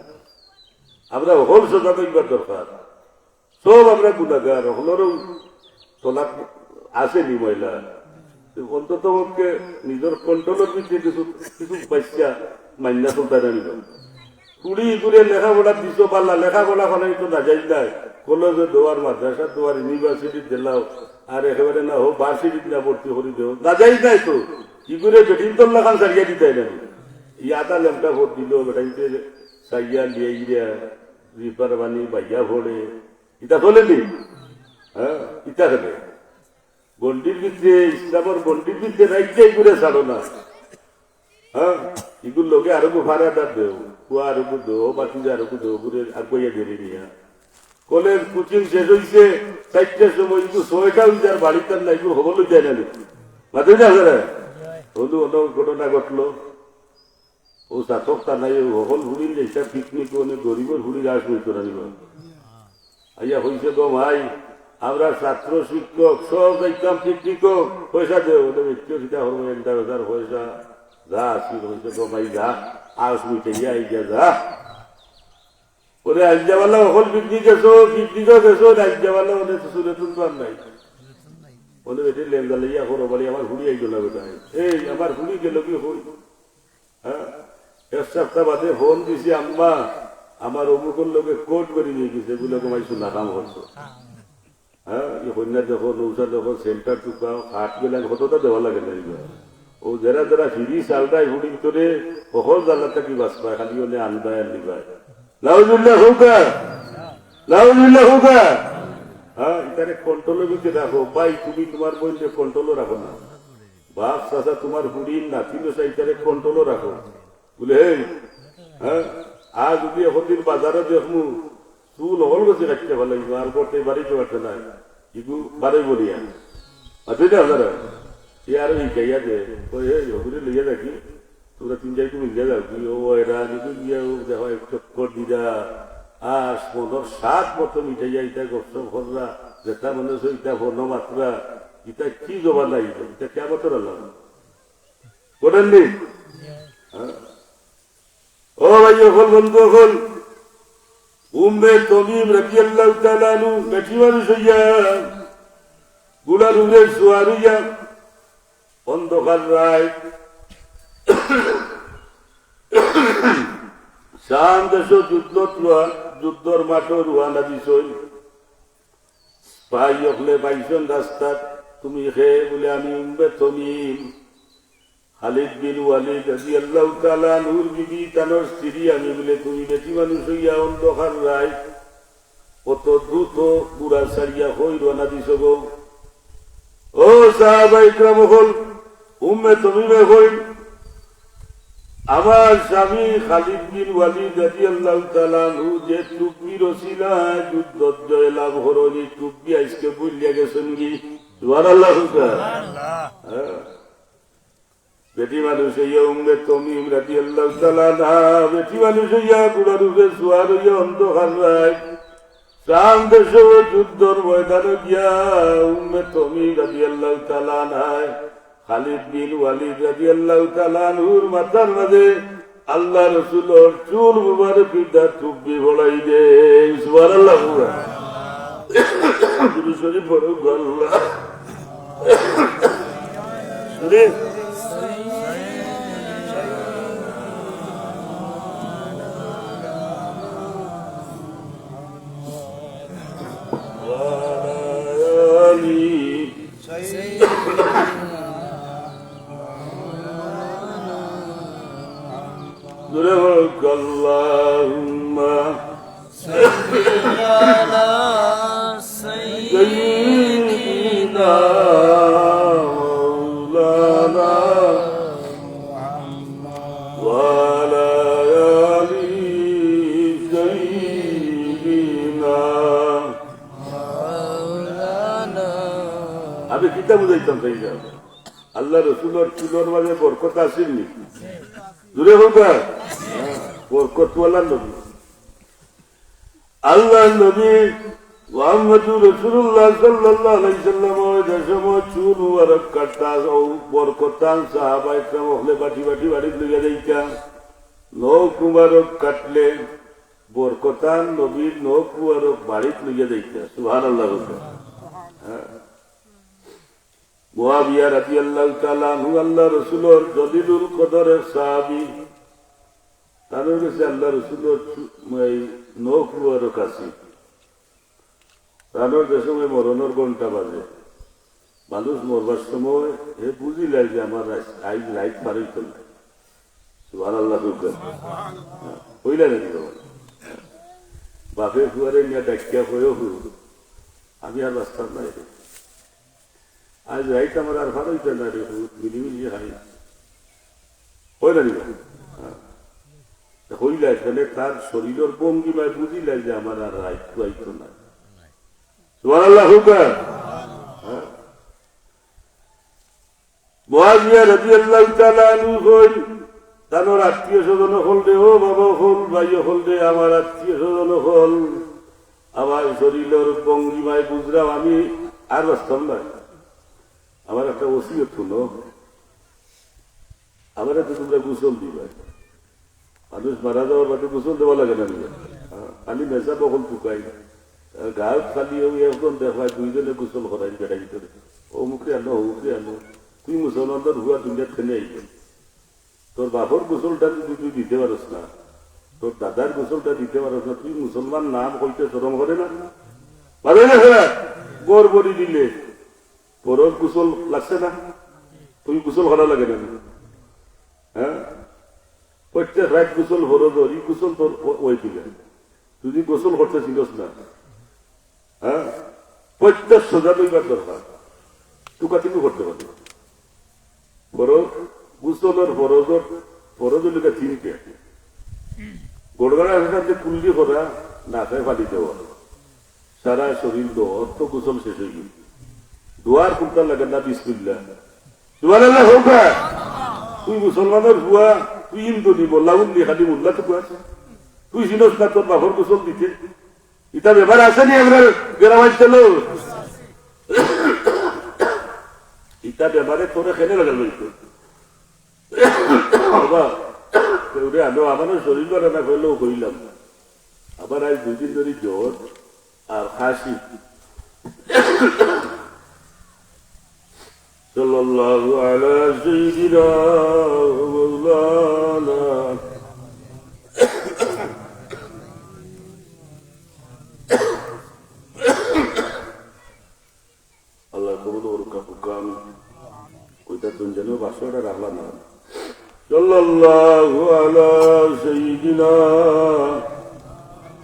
[SPEAKER 1] আমরা হল সোজা করবার দরকার সব আমরা গুণাগার হলেরও তোলাক আসেনি মহিলা অন্তত নিজের কন্ট্রোলের ভিতরে কিছু বাচ্চা মান্যা চলতে নিল কুড়ি করে লেখাপড়া দিছ পারলা লেখাপড়া খানাই তো না যাই নাই কলেজে দেওয়ার মাদ্রাসা দেওয়ার ইউনিভার্সিটি দিলাও আর একেবারে না হোক ভার্সিটি না ভর্তি করে দেও না যাই নাই তো কি করে বেটিন তোর লাখান সারিয়া দিতে না ইয়াদা লেমটা ভোট দিল বেটাইতে সাইয়া লিয়ে গিয়া রিপার বানি বাইয়া ভোড়ে ইটা চলেনি হ্যাঁ ইটা খেলে গন্ডির ভিতরে ইসলামের গন্ডির ভিতরে রাইটাই করে ছাড়ো না হ্যাঁ এগুলো লোকে আরো ভাড়াটা দেও কুয়া আরো দেও বাকি আরো দেও ঘুরে আগুয়া ধরে নিয়া কলেজ কোচিং শেষ হয়েছে 4টার সময়, 6টা হয়েছে আর বাড়িতে নাই, হবল যায় না মাঝে যাবে হলু অনেক ঘটনা ঘটলো। ও চাষক তা নাই সকল হুড়ির যেটা পিকনিক অনেক গরিবের হুড়ির আসবে তোরা নিব আইয়া হয়েছে গো ভাই, আমরা ছাত্র শিক্ষক সব যাইতাম পিকনিক, পয়সা দেও ওদের একটু সেটা হলো 1,000 পয়সা যা আসছিল হয়েছে গো ভাই যা আসবিতে গিয়া যা ওরে আজ্ঞাওয়ালা সকল পিকনিক এসো, পিকনিকও গেছো, আজ্ঞাওয়ালা ওদের সুরে তুলবার নাই ওদের এটি লেনদা লইয়া করো বলি আমার হুড়ি আইল না বেটায়, এই আমার হুড়ি গেল কি হই। হ্যাঁ, 1 সপ্তাহ বাদে ফোন দিছি, আম্মা আমার অমুকের লোকে কোর্ট করে নিয়ে গেছে, এগুলো কমাইছো না কাম করছো। হ্যাঁ, এই কন্যা দেখো, নৌসা দেখো, সেন্টার টুকাও, হাট গেলেন কতটা দেওয়া লাগে না। ও যারা যারা ফিরি চালটাই হুড়ি ভিতরে সকল জ্বালা থাকি বাস পায়, খালি হলে আনবায় আর নিবায়। লাউজুল্লাহ হোকা, লাউজুল্লাহ হোকা। হ্যাঁ, এখানে কন্ট্রোলের ভিতরে রাখো ভাই, তুমি তোমার বইলে কন্ট্রোলও রাখো না, বাপ চাচা তোমার হুড়ির নাতি এখানে কন্ট্রোলও রাখো বলে। হ্যাঁ, আর যদি এখন বাজারে দেখমু চুল হল গেছে রাখতে ভালো লাগবে, আর করতে বাড়িতে পারছে না, ইগু বাড়ি বলিয়া তুই না আপনারা এ আরো ইয়া দে হগুড়ি লইয়া রাখি, তোমরা 3-4 মিলিয়া যাও কি ও এরা নিদু গিয়া দেখো এক চক্কর দিদা আর 15-7 মতো মিটাইয়া ইটা গপ্প ভররা যেটা মনে হচ্ছে ইটা ভর্ণ মাত্রা, ইটা কি জমা নাই, এটা কেমন করেননি। ও ভাই হল বন্ধু হল উম্মে তমিম রাদিয়াল্লাহু তাআলা আনহু বেটি মানুষ হইয়া গুলার উড়ে সোয়ার হইয়া অন্ধকার রায় শাম দেশ যুদ্ধর মাঠ রুয়ানা দিছই, ভাই হলে পাইছন রাস্তাত, তুমি খে বলে আমি উম্মে তমিম খালিদ বিন ওয়ালিদ রাদিয়াল্লাহু তাআলা আনহুর বিবি তানোর স্ত্রী আমি বলে, তুমি বেটি মানুষ হইয়া অন্ধকার রায় কত দ্রুত বুড়া সারিয়া হই রওনা দিছ গো। ও সাহাবা ইকরাম হল উম্মে তমিমে হই, আমার স্বামী খালিদ বিন ওয়ালিদ রাদিয়াল্লাহু তাআলা আনহু যে টুপির ওসিলায় যুদ্ধ জয় লাভ হরনি, টুপি আজকে ভুলিয়া গেছেন কি? সুবহানাল্লাহ। বেটি মানুষ হইয়া উম্মে তমিম রাদিয়াল্লাহু তাআলা আনহা বেটি মানুষ হইয়া বুড়ার উপরে সোয়ার হইয়া অন্ধকার রায় শাম দেশ যুদ্ধর ময়দানে গিয়া উম্মে তমিম রাদিয়াল্লাহু তাআলা আনহা খালিদ বিন ওয়ালিদ রাদিয়াল্লাহু তাআলা আনহুর মাথার মাঝে আল্লাহ রাসূলের চুল মুবারক দা টুপি বলাই দে। সুবহানাল্লাহ। দুরূদ শরীফ পড়ো আল্লাহ শরীফ Allahumma salli ala sayyidina maulana wa ala ali sayyidina maulana। আমি কিতা বুঝাইতাম তাই না, আল্লাহ রসুলের চুলোর মাঝে বরকত আসেননি, দূরে হোক বরকতওয়ালা নবী আল্লাহ নবী মুহাম্মদুর রাসূলুল্লাহ সাল্লাল্লাহু আলাইহি সাল্লাম ওই সময় চুল মুবারক কাটতা ও বরকতান সাহাবায়ে কেরাম হলে বাটি বাটি বাড়ি লইয়া যাইতা, নখ মুবারক কাটলে বরকতান নবীর নখ মুবারক বাড়ি লইয়া যাইতা। সুবহানাল্লাহ। মুআবিয়া রাদিয়াল্লাহু তাআলা আনহু আল্লাহ রাসূলের জলিলুল কদরের সাহাবী, তার কাছে আল্লাহ রসুলের নখ মুবারক আছে, তার যে সময় মরণের ঘন্টা বাজে, মানুষ মরবার সময় হে বুঝিলাই যে আমার আইজ রাইট পারিত না। সুবহানাল্লাহ। হইলা নাকি বাপে ফুয়ারে নিয়ে ডাকিয়া হয়েও আমি আর রাস্তা নাই, আজ রাইট আমার আর ভালো হইতে না রে, মিলিমিলি হাই হইলা নি হইলা, তাহলে তার শরীরের ভঙ্গিমায় বুঝিলাই যে আমার আর রাইট আইত না। সুবহানাল্লাহ হুকা মুআবিয়া রাদিয়াল্লাহু তাআলা আনহু কই তানোর আত্মীয় স্বজন হল দে ও বাবা হল ভাই হল দে আমার আত্মীয় স্বজন হল আমার শরীরের ভঙ্গিমায় বুঝলাম আমি আর বাঁচতাম না আমার একটা ওসিয়ত হলো আমার তো তোমরা গোসল দিবা মানুষ মারা যাওয়ার বাদে গোসল দেওয়া লাগে না খালি মেজা বকল টুকাই গাঁত খালি এখন দেখায় দুইজনে গোসল করাই বেড়াই ভিতরে ও মুখে আনো ও মুখে আনো তুই মুসলমানদের হুয়া দুনিয়ার খেলে আইবেন তোর বাপর গোসলটা যদি তুই দিতে পারস না তোর দাদার গোসলটা দিতে পারস না তুই মুসলমান নাম কইতে শরম করে না পারে না গড় বড়ি দিলে তোর গোসল লাগছে না তুমি গোসল করা লাগে না হ্যাঁ প্রত্যেক রাত গোসল ফরজ ই গোসল তোর ওই দিলে তুই গোসল করতে ছিলস না হ্যাঁ প্রত্যেক সোজা লইবার দরকার টুকাটিকু করতে পারবে বরং গোসলের ফরজ লিখা তিনটে গোড়গাড়া যে কুল্লি করা না খায় ফালি দেওয়া সারা শরীর দোয়ার তো গোসল শেষ হয়ে গেল দোয়ার কুর্তার লাগে না বিসমিল্লাহ সুবহানাল্লাহ হোক তুই মুসলমানের হুয়া তুই ইন্দু দিব লাউন্দি খালি মুল্লা তো আছে তুই চিনস না তোর বাপর গোসল দিতে এটা ব্যাপার আছে নি আমরা গ্রামাঞ্চ চলো এটা ব্যাপারে তোরে খেলে লাগাল আমারও শরীর করে না করলেও কইলাম আবার আজ দুদিন ধরে জ্বর আর হাসি সাল্লাল্লাহু আলা সাইয়্যিদিনা মাওলানা আল্লাহ কবুল ওরকা হুকাম ওইটা তুমি জানো বাসটা রাখলাম না সাল্লাল্লাহু আলা সাইয়্যিদিনা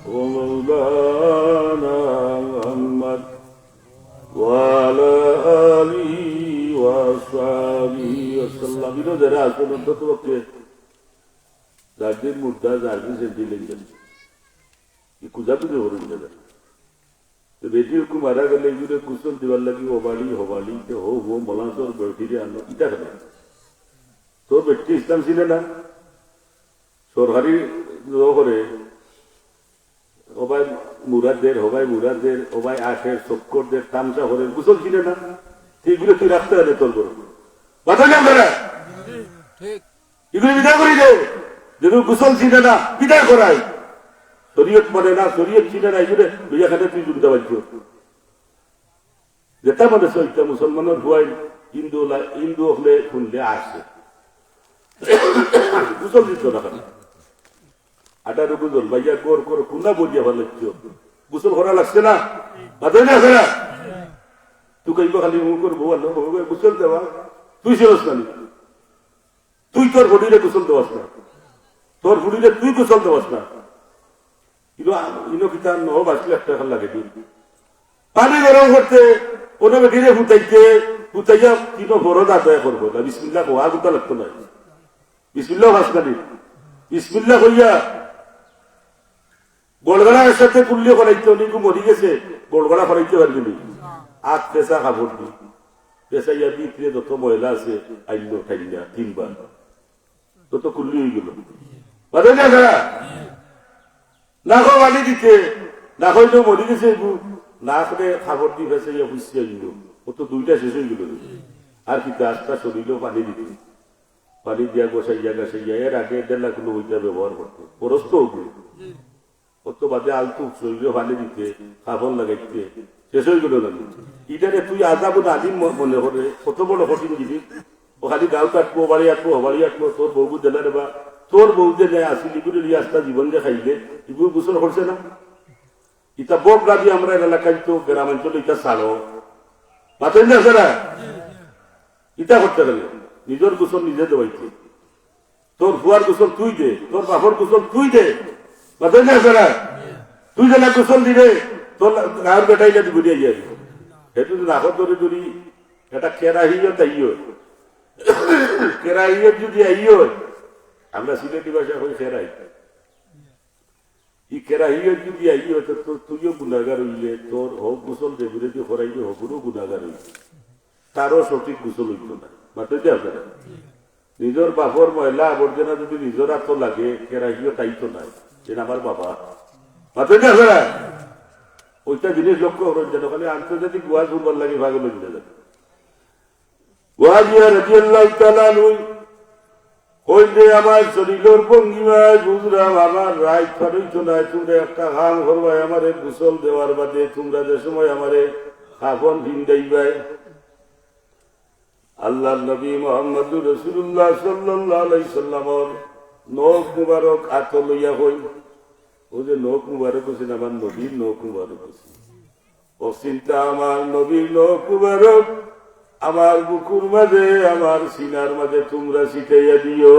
[SPEAKER 1] ওয়া মাওলানা মুহাম্মদ ওয়া আলা আলিহি ওয়া সাহবিহি ওয়াসাল্লাম ইনো যারা আছেন অন্ততপক্ষে যাদের মুদ্রা যাদের সেন্টিলেন এই কুজাকুজে হরুন যারা বেটি को मारा गले जुरे कुशल दिवार लगी हवाली के हो वो मलास और बेटी रे आनो इटा करे तो बेटी इस्लाम ছিলে না সরকারি লো করে ওবাই মুরাদের ওবাই আশের চক্করদের তামসা করে কুশল ছিলে না এগুলো তুই রাখতে হবে তোর বড় বাধা কেন করে ঠিক এগুলো বিদায় করে দে যদি কুশল ছিলে না বিদায় করাই শরীয়ত মানে না শরীয়ত ছিল না এগুলো দুইয়া খাতে তুই জুনতে পারছো যেটা মানে সইটা মুসলমানের ভুয়াই হিন্দু হলে শুনলে আসে গুজল দিত না কেন আটারো গুজল ভাইয়া গোর করে কুন্না বলিয়া ভালো গুসল করা লাগছে না বাধা না না তুই কইব খালি করবো গুসল দেওয়া তুই ছিলস না তুই তোর বডিরে গুসল দেওয়াস না তোর বডিরে তুই গুসল দেওয়াস না পানি গরম করতে কোনো বেটিরে ফুটাইয়া কিনো বরদ আদায় করবো না বিসমিল্লাহ কোয়া গুতা লাগতো না বিসমিল্লাহ ভাসকানি বিসমিল্লাহ কইয়া গোলগড়ার সাথে কুল্লি করাইতে অনেক মরি গেছে গোলগড়া করাইতে পারবি নি আখ পেশা কাপড় দি পেশাইয়া ভিতরে যত ময়লা আছে আইল খাইলা তিনবার তত কুল্লি হয়ে গেল বাদে না না পানি দিতে না হইলেও মরি গেছে না করে খাবার দিয়ে ফেসে বুঝতে গেল ও তো দুইটা শেষ হয়ে গেল আর কি গাছটা শরীরেও পানি দিত পানি দিয়া গোসাইয়া এর আগে 1.5 লাখ ওইটা ব্যবহার করতো পরস্ত অত বাদে আলতু শরীরে পানি দিতে খাবার লাগাইতে শেষ হয়ে গেল না ইটারে তুই আজাব আদিম মনে করে কত বড় কঠিন জিনিস ও খালি গাও কাটবো বাড়ি আটবো তোর বউ জেলার বা তোর বউদের নেয় আসিল এগুলো আস্তা জীবন যে খাইলে এগুলো গোসল করছে না ইটা বক গাবি আমরা এলাকায় তো গ্রামাঞ্চলে ইটা ছাড়ো মাতেন না সারা ইটা করতে গেলে নিজের গোসল নিজে দেওয়াইতে তোর ফুয়ার গোসল তুই দে তোর বাপর গোসল তুই দে মাতেন না সারা তুই যেন গোসল দিলে তোর গাঁর বেটাইলে ঘুরিয়ে যাবি সেটু নাকর ধরে ধরি এটা কেরাহিও তাইও কেরাহিও যদি আইও আমরা সিলেটি ভাষা হয়ে ফেরাই ই কেরাহিও যদি আইও তো তুইও গুণাগার হইলে তোর হক গোসল দেবীরে যে হরাইলে হকুরও গুণাগার হইলে তারও সঠিক গোসল হইত না মাত্র যে আপনারা নিজের বাপর ময়লা আবর্জনা যদি নিজের হাত লাগে কেরাহিও তাইতো নাই যে আমার বাবা মাত্র যে আপনারা ওইটা জিনিস লক্ষ্য করেন যেন খালি আন্তর্জাতিক ওয়াজ উঠবার লাগে ভাগ লইতে যাবে ওয়াজিয়া রাদিয়াল্লাহু তাআলা নই ওই যে আমার শরীরের ভঙ্গিমায় বুঝলাম আমার রায় ফারইতো না তোমরা একটা হাম করবাই আমারে গোসল দেওয়ার বাদে তোমরা যে সময় আমারে কাফন ভিন্দাইবাই আল্লাহ নবী মুহাম্মদুর রাসূলুল্লাহ সাল্লাল্লাহু আলাইহি সাল্লামর নখ মুবারক হাত লইয়া হই ও যে নখ মুবারক আছে আমার নবীর নখ মুবারক আছে ও চিন্তা আমার নবীর নখ মুবারক আমার বুকুর মাঝে আমার সিনার মাঝে তোমরা শিখাইয়া দিও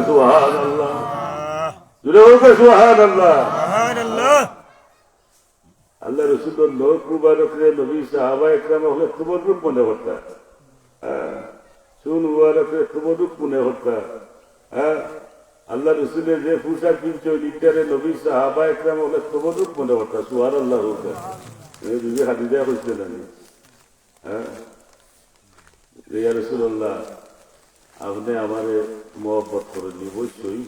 [SPEAKER 1] সুবহানাল্লাহ সুবহানাল্লাহ আল্লাহ রাসূলের নখ মুবারক রে নবী সাহাবা একরাম হলে তোমার রূপ মনে হতা চুল মুবারক রে তোমার রূপ মনে হতা আল্লাহ রসুলের যে পোশাক কিনছে ওই লিটারে নবী সাহাবা একরাম হলে তোমার রূপ মনে হতা সুবহানাল্লাহ বিবি খাদিজা কইছে জানি ইয়া রাসূলুল্লাহ আপনি আমারে মহব্বত করেন অবশ্যই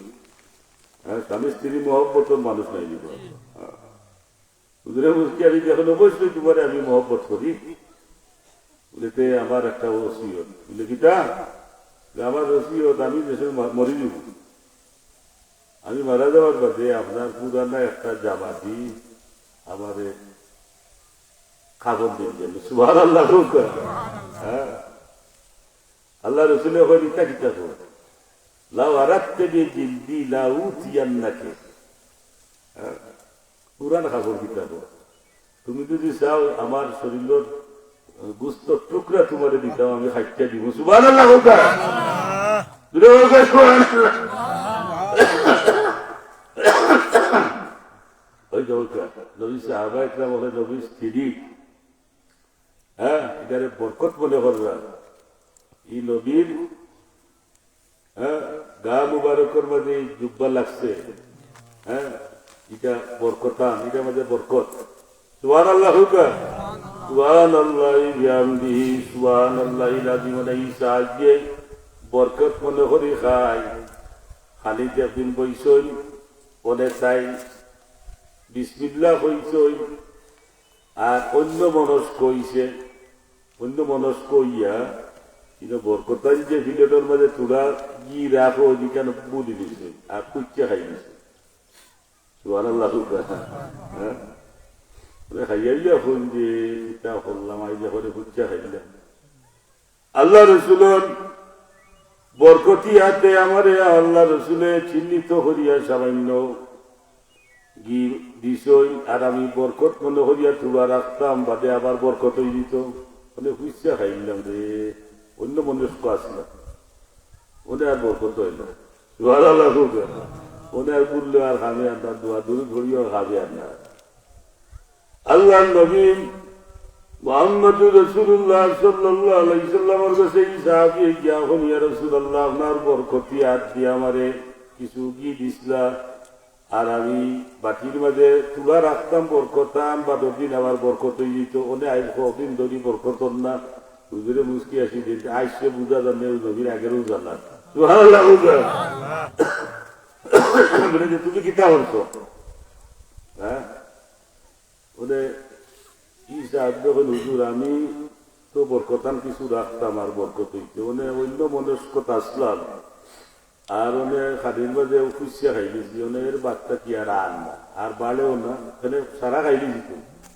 [SPEAKER 1] স্বামী স্ত্রী মহব্বতের মানুষ নাই নিব আমি যখন অবশ্যই তোমারে আমি মহব্বত করি বলেতে আমার একটা ওসিয়ত বলে কিটা আমার ওসিয়ত আমি দেশে মরি যাব আমি মারা যাওয়ার বাদে আপনার পুরানা একটা জামা দি আমারে খাবার দিয়ে সুবহানাল্লাহ হ্যাঁ আল্লাহ রসুল হরিতা কিতা লাউ আরাতে জিলদি লাউ তিয়ান্নাকে পুরান খাবার কিতা তুমি যদি চাও আমার শরীরের গুস্ত টুকরা তোমারে দিতাম আমি খাইতে দিব সুবহানাল্লাহ ওই নবী সাহাবা একরাম হলে নবী স্ত্রী এটারে বরকত মনে করবা এই নবীর গা মুবারকের মাঝে জুব্বা লাগছে এটা বরকতান এটার মাঝে বরকত সুবহানাল্লাহ সুবহানাল্লাহি বিহামদিহি সুবহানাল্লাহিল আযীম ঈসা আজকে বরকত মনে করি খাই খালি একদিন বইছই ওনে তাই বিসমিল্লাহ কইছই আর অন্য মনস্ক কইছে অন্য মনস্ক ইয়া কিন্তু বরকতাই যে ভিলেটের মাঝে তোরা কি রাখো ওইখানে বলি দিছে আর কুচ্চা খাই দিছে সুবহানাল্লাহ খাইয়া ফোন যে চিন্তা করলাম আইলে করে কুচ্চা খাইলাম আল্লাহ রসুলের বরকতি হাতে আমারে আল্লাহ রসুলে চিহ্নিত করিয়া সামান্য গি দিছই আর আমি বরকত মনে করিয়া তোরা রাখতাম বাদে আবার বরকত হয়ে দিত মানে কুচ্চা খাইলাম রে অন্য মনস্ক আসলাম ওনে আর বরকত হইল ওনে আর বললে আর খাবে আর তার দোয়া দূরে ধরিও খাবে আর না আল্লাহ নবী মুহাম্মদুর রাসূলুল্লাহ সাল্লাল্লাহু আলাইহি সাল্লামের কাছে এই সাহাবী গিয়া হন ইয়া রাসূলুল্লাহ আপনার বরকতি হাত দিয়ে আমারে কিছু কি দিছলা আর আমি বাটির মাঝে তুলা রাখতাম বরকতাম বা দিন আবার বরকত হয়ে যেত ওনে আইল কদিন ধরি বরকত না হুজুরে মুস্কি আসি যে আইসে বুঝা জানে নবীর আগেরও জানা সুবহানাল্লাহ বলে যে তুমি কিতা করছো ওনে ঈসা যখন হুজুর আমি তো বরকতান কিছু রাখতাম আর বরকত হইতে ওনে অন্য মনস্কতা আসলাম আর ওনে খাদির মাঝে খুশিয়া খাইলিছি ওনে এর বাচ্চা কি আর আন না আর বাড়েও না ওখানে সারা খাইলি দিত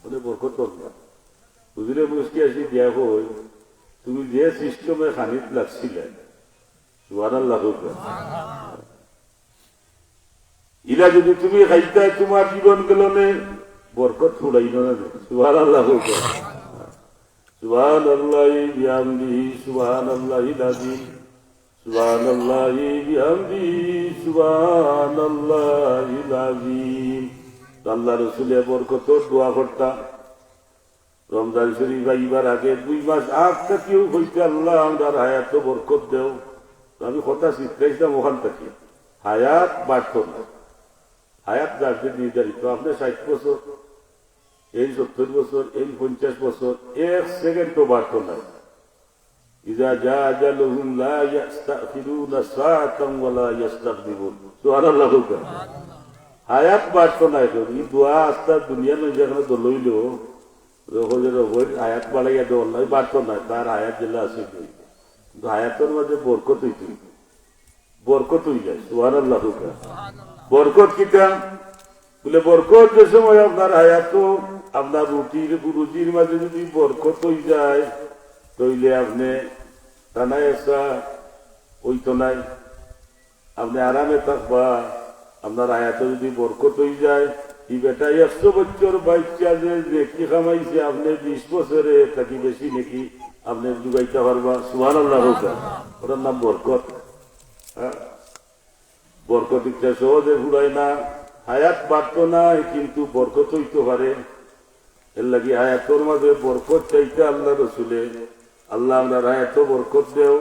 [SPEAKER 1] ওনে বরকত না হুজুরে মুস্কি আসি দিয়া হই তুমি যে সিস্টেমে খানিত লাগছিলে সুবহানাল্লাহ ইলা যদি তুমি খাইতে তোমার জীবন গেল নে বরকত ছুড়াই না সুবহানাল্লাহ সুবহানাল্লাহি বিহামদিহি সুবহানাল্লাহিল আযীম সুবহানাল্লাহি বিহামদিহি সুবহানাল্লাহিল আযীম আল্লাহ রাসূলের বরকতের দোয়া করতা রমজান শরীফ আইবার আগে 2 মাস আগ থেকেও হইতে আল্লাহ আমার হায়াত বরকত দেও আমি কথা শিখাইছিলাম ওখান থেকে হায়াত বাড়ত না হায়াত যাকে নির্ধারিত, আপনি 60 বছর, এই 70 বছর, এই 50 বছর, এক সেকেন্ড তো বাড়ত না। ইজা জা আজালুহুম লা ইস্তাখিরুনা সাআতান ওয়া লা ইস্তাকদিমুন। সুবহানাল্লাহ। হায়াত বাড়ত না। এই দোয়া আস্তা দুনিয়া নয় যেখানে দলইল হায়াত বাড়াইয়া দেওয়ার নয়, বাড়ত না। তার হায়াত জেলা আছে, কিন্তু হায়াতের মাঝে বরকত হইত, বরকত হয়ে যায়। সুবহানাল্লাহ। বরকত কিটা বলে, বরকত যে সময় আপনার হায়াত, আপনার রুজির মাঝে যদি বরকত হয়ে যায়, তইলে আপনি টানাই আসা হইতো নাই, আপনি আরামে থাকবা। আপনার আয়াতে যদি বরকত হয়ে যায়, এই বেটা 100 বছর বাচ্চা যে কি খামাইছে, আপনি 20 বছরে থাকি বেশি নাকি আপনি যুগাইতে পারবা। সুবহানাল্লাহ। ওটার নাম বরকত। বরকত ইচ্ছা সহজে ঘুরায় না। হায়াত বাড়তো না, কিন্তু বরকত হইতে পারে। এর লাগি হায়াতর মাঝে বরকত চাইতে আল্লাহ রসুলে, আল্লাহ আমরা হায়াত বরকত দেও,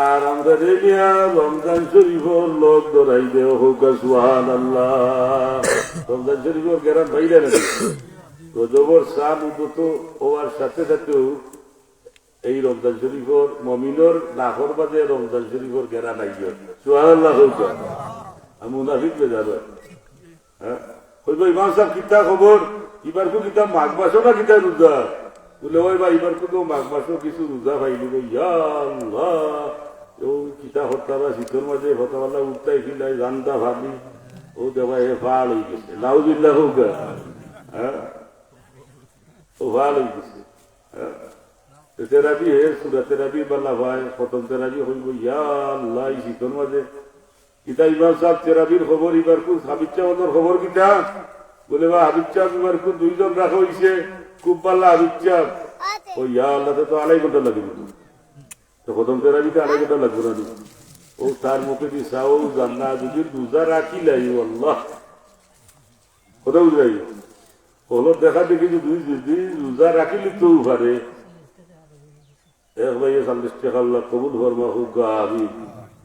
[SPEAKER 1] আর আমরা রেডিয়া রমজান শরীফর লোক ধরাই দেও হোক। সুবহানাল্লাহ। রমজান শরীফর গেরান ভাইরা নাকি রজবর সান উদ্যত হওয়ার সাথে সাথেও এই রমজান শরীফর মমিনর নাহর বাজে রমজান শরীফর গেরা নাই। সুবহানাল্লাহ। আমি মুনাফিক বেজানো। হ্যাঁ, কইব ইমাম সাহেব কিতা খবর, এবার কো কিতা মাঘ মাসও না কিতা রোজা? বলে ওই বা এবার কোনো মাঘ মাসও কিছু রোজা পাইলি। ইয়া আল্লাহ, ও কিতা হত্যারা শীতের মাঝে হতাওয়ালা উঠতাই ফিলাই রান্দা ভাবি, ও দেওয়া এ ফাল হয়ে গেছে। নাউজুবিল্লাহ হোক। হ্যাঁ, ও ফাল হয়ে গেছে। হ্যাঁ, তেরাবি হে সুরা তেরাবি বালা ভাই প্রথম তেরাবি হইব। ইয়া আল্লাহ, এই শীতের মাঝে কিতা ইমাম সাহেব তেরাবির খবর এবার কোন হাবিব চাওয়ানোর খবর কিতা? বলে বা হাবিব চাপ এবার কোন 2 জন রাখা হয়েছে, খুব পাল্লা হাবিব চাপ। ও ইয়া আল্লাহ, তো 2.5 ঘন্টা লাগবে। তো প্রথম তেরাবিতে 2.5 ঘন্টা লাগবে না? ও তার মুখে দিয়ে সাও জান্না যদি রোজা রাখি লাই আল্লাহ কোথাও যাই হলো দেখা দেখি যে 2 দিন রোজা রাখিলে তো পারে। এক ভাই 40 টাকা আল্লাহ কবুল ফরমা হোক। আমি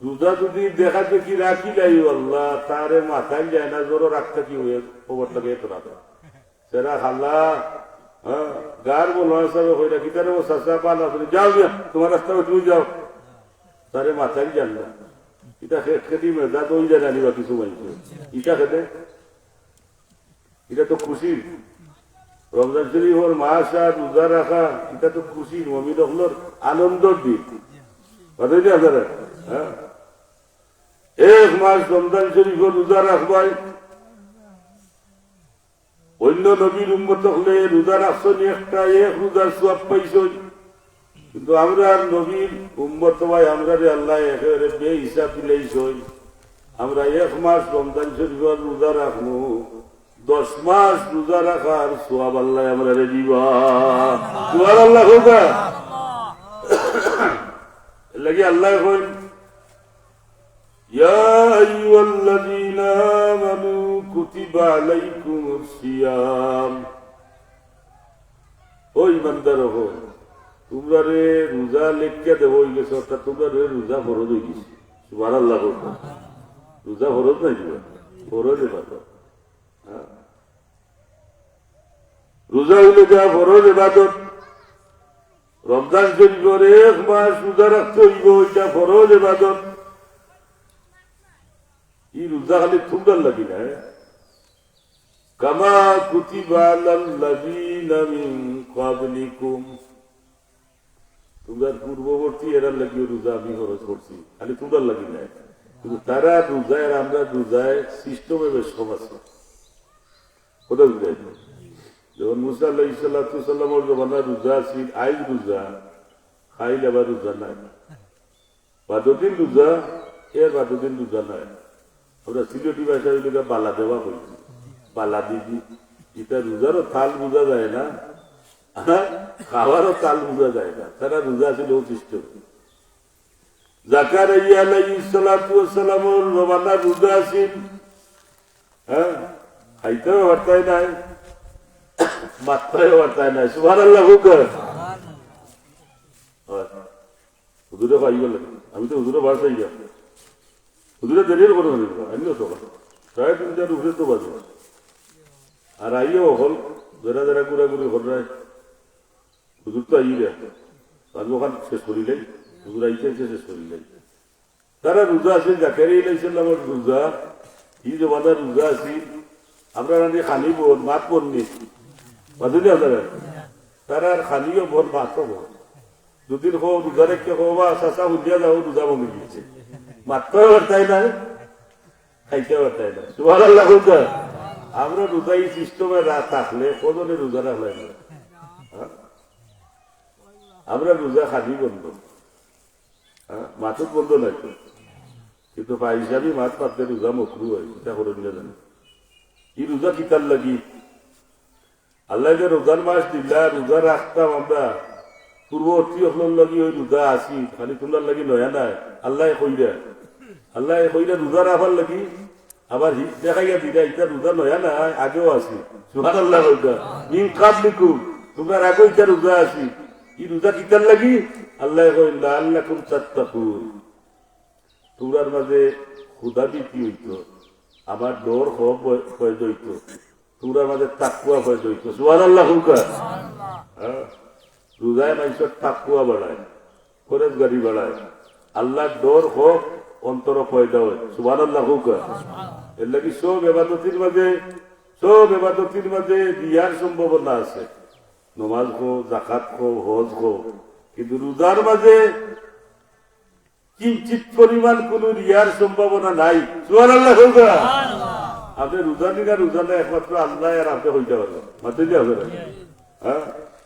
[SPEAKER 1] রোজা যদি দেখা দেখি রাখি লাই আল্লাহ, তারে মাথায় যায় না, জোরও রাখতে কি হয়ে খবর লাগে এত রাখা সেরা খাল্লা। হ্যাঁ, গার বলো হিসাবে হয়ে রাখি তারে ও সাসা পাল আপনি যাও, তোমার রাস্তা তুমি যাও, তারে মাথায় যান না। এটা খেতে মেজা তো ওই যায় আনিবা কিছু মাইছে ইটা খেতে। এটা তো খুশি রমজান শরীফর মাস আর রোজা রাখা, এটা তো খুশি মমিন হলোর আনন্দর দিক। বুঝলি আপনারা? হ্যাঁ, 1 মাস রমজান শরীফর রোজা রাখবাই। অন্য নবীর উম্মত হলে রোজা রাখছনি একটা, 1 রোজার সওয়াব পাইছই। কিন্তু আমরা নবীর উম্মত ভাই, আমরা রে আল্লাহ একেবারে বে হিসাব দিলেইছই। আমরা 1 মাস রমজান শরীফর রোজা রাখবো, 10 মাস রোজা রাখার সওয়াব আল্লাহ আমরা রে দিবা। সুবহানাল্লাহ হোক। লাগি আল্লাহ কই, ইয়া আইয়ুহাল্লাযীনা আমানু কুতিবা আলাইকুমুস সিয়াম। ও ইমানদার হো, তোমরা রে রোজা লেখকে দেব হয়ে গেছে, অর্থাৎ তোমরা রে রোজা ফরজ হয়ে গেছে। সুবহানাল্লাহ হোক। রোজা ফরজ নাই, ফরজ ইবাদত। রোজা হইলে যা ফরজ ইবাদত। রমজান শরীফের 1 মাস রোজা রাখতে হইব, এটা ফরজ ইবাদত। এই রোজা খালি তোমরা লাগি না, কামা কুতিবা আলাল্লাযীনা মিন ক্বাবলিকুম, তোমরা পূর্ববর্তী এরা লাগিয়ে রোজা আমি খরচ করছি, খালি তোমরা লাগি না। কিন্তু তারা রোজায় আর আমরা রোজায় সিস্টেমে বেশ কম আছে। কোথাও বুঝাই যখন মুসা আলাইহিস সালামের জমানা রোজা ছিল, আইজ রোজা খাইলে আবার রোজা নাই, 12 দিন রোজা, এর 12 দিন রোজা নাই। আমরা সিলেটি ভাষায় বালা দেওয়া হয়েছি, বালা দিদি। এটা রোজারও থাল বোঝা যায় না, খাওয়ারও তাল বোঝা যায় না। তারা রোজা ছিল সিস্টেম। জাকারিয়া আলাইহিস সালামের জমানা রোজা ছিল, হ্যাঁ, খাইতেও বার্তায় নাই, মাত্রায় বার্তায় নাই। সুবহানাল্লাহ হোক। হুজুরে পাই গেল, আমি তো হুজুরে বাসাই যা, হুজুরে দেরির করে আমিও তো 3:30 উপরে তো বাজে আর আইও হল যারা যারা ঘুরাঘুরি হরায় হুজুর তো আইরে আমি ওখানে শেষ করিলেই হুজুর আইতে শেষ করিলেই তারা রোজা আছে জাকারি লাইছেন আমার রোজা এই জমানার রোজা আছি আমরা রানি খানি বোন মাত পড়নি বাজুলি আপনারা তারা আর খানিও বোন মাতও বোন দুদিন হো রোজা রেখে হো বা চাচা হুদিয়া যাও রোজা ভঙ্গি দিয়েছে মাত্রও বার্তাই না খাইতে বার্তাই না সুবহানাল্লাহ হুজুর আমরা রোজা এই সিস্টেমে থাকলে কজনে রোজা রাখলে না আমরা রোজা খানি বন্ধ মাথত বন্ধ নাই তো কিন্তু পাই হিসাবে মাছ পাতলে রোজা মকরু হয় এটা করেন না জানি এই রোজা কিতার লাগি আল্লাহ যে রোজার মাস দিলা রোজা রাখতাম আমরা পূর্ববর্তী হল লাগি ওই রোজা আসি খালি তোলার লাগি নয়া নাই আল্লাহ কইরা রোজা রাখার লাগি আবার দেখাইয়া দিদা এটা রোজা নয়া নাই আগেও আসি সুবহানাল্লাহ রোজা মিন কাবলিকুম তোমরা আগে এটা রোজা আসি এই রোজা কিতার লাগি আল্লাহ কইল লাআল্লাকুম তাত্তাকুন তোমরার মাঝে ক্ষুধা বৃদ্ধি হইত আমার ডর ফয়েজ হইত তোমরার মাঝে তাকুয়া ফয়েজ হইত সুবহানাল্লাহ হুকা রোজায় মানুষের তাকুয়া বাড়ায় ফরেজগারি বাড়ায় আল্লাহ ডর হোক অন্তর ফয়দা হয় সুবহানাল্লাহ হুকা এর লাগি সব ইবাদতের মাঝে দিয়ার সম্ভাবনা আছে নমাজ খো জাকাত খো হজ খো কিন্তু রোজার মাঝে কিঞ্চিত পরিমাণ কোন রিয়ার সম্ভাবনা নাই সুবহানাল্লাহ হুকা আপনি রোজা দিন আর রোজা না একমাত্র আল্লাহ আর আপনি হইতে পারবেন মাত্র দিয়ে হবে না হ্যাঁ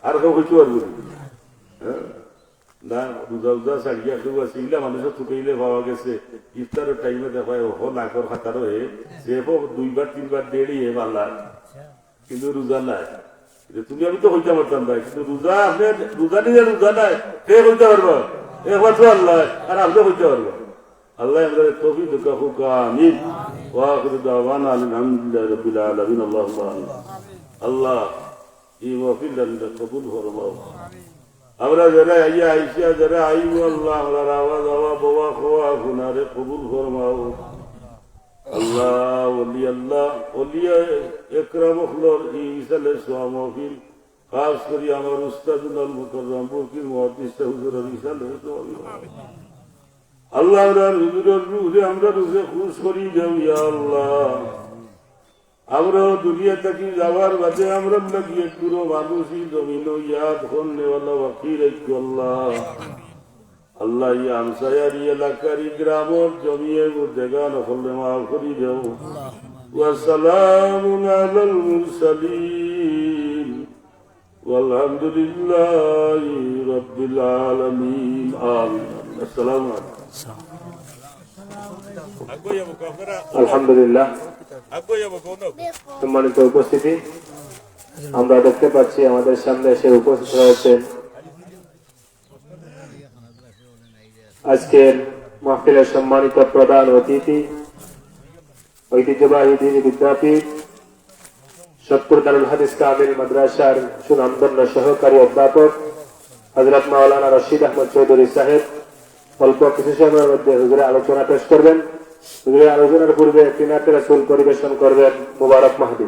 [SPEAKER 1] আর কেউ হইতে পারবেন না রোজা ছাড়িয়া কেউ আছে ইলা মানুষের চুকাইলে পাওয়া গেছে ইফতারের টাইমে দেখায় ও নাকর খাতার হয়ে সে 2বার 3বার দেড়িয়ে পাল্লা কিন্তু রোজা নাই তুমি আমি তো হইতে পারতাম ভাই কিন্তু রোজা আপনি রোজা নিয়ে রোজা নাই কে হইতে পারবো একমাত্র আল্লাহ আর আপনি হইতে পারবো আল্লাহ আমাদের তৌফিক দাও আমিন ওয়া আখিরু দাওয়ানা আলহামদুলিল্লাহি রাব্বিল আলামিন আল্লাহুম্মা আল্লাহ এই মাহফিলটা কবুল ফরমাও আমরা যারা আইয়া আইসা যারা আইব আল্লাহ আমরা আওয়াজ বাবা খোয়া গুনারে কবুল ফরমাও আল্লাহ ওলিয়া একরাম হলর ইসালে সোয়া মাহফিল খাস করি আমার উস্তাদুল মুকাররম বুকির মুহাদ্দিস হুজুর ইসালে আল্লাহ আমরা হুজুরের রূহে আমরা রূহে খুশ করি যাও ইয়া আল্লাহ আমরা দুনিয়া থেকে যাওয়ার বাদে আমরা লাগিয়ে পুরো মানুষই জমিন ইয়াদ করনেওয়ালা ওয়াকির আল্লাহ আল্লাহ এই আমসায়ার এলাকার গ্রামর জমিয়ে জায়গা নকলে মাফ করি দেও ওয়াসসালামু আলাল মুরসালিন ওয়ালহামদুলিল্লাহি রাব্বিল আলামিন আমিন আসসালামু আলাইকুম
[SPEAKER 3] আলহামদুলিল্লাহ সম্মানিত উপস্থিতি আমরা দেখতে পাচ্ছি আমাদের সামনে এসে উপস্থিত হয়েছেন আজকের মাহফিলের সম্মানিত প্রধান অতিথি ঐতিহ্যবাহী দ্বীনি বিদ্যাপীঠ সতপুর দারুল হাদিস কামিল মাদ্রাসার সুনামধন্য সহকারী অধ্যাপক হযরত মাওলানা রশিদ আহমদ চৌধুরী সাহেব অল্প কিছু সময়ের মধ্যে হুজুরের আলোচনা পেশ করবেন। হুজুরের আলোচনার পূর্বে একটি নাতে রাসূল পরিবেশন করবেন মুবারক মাহদী।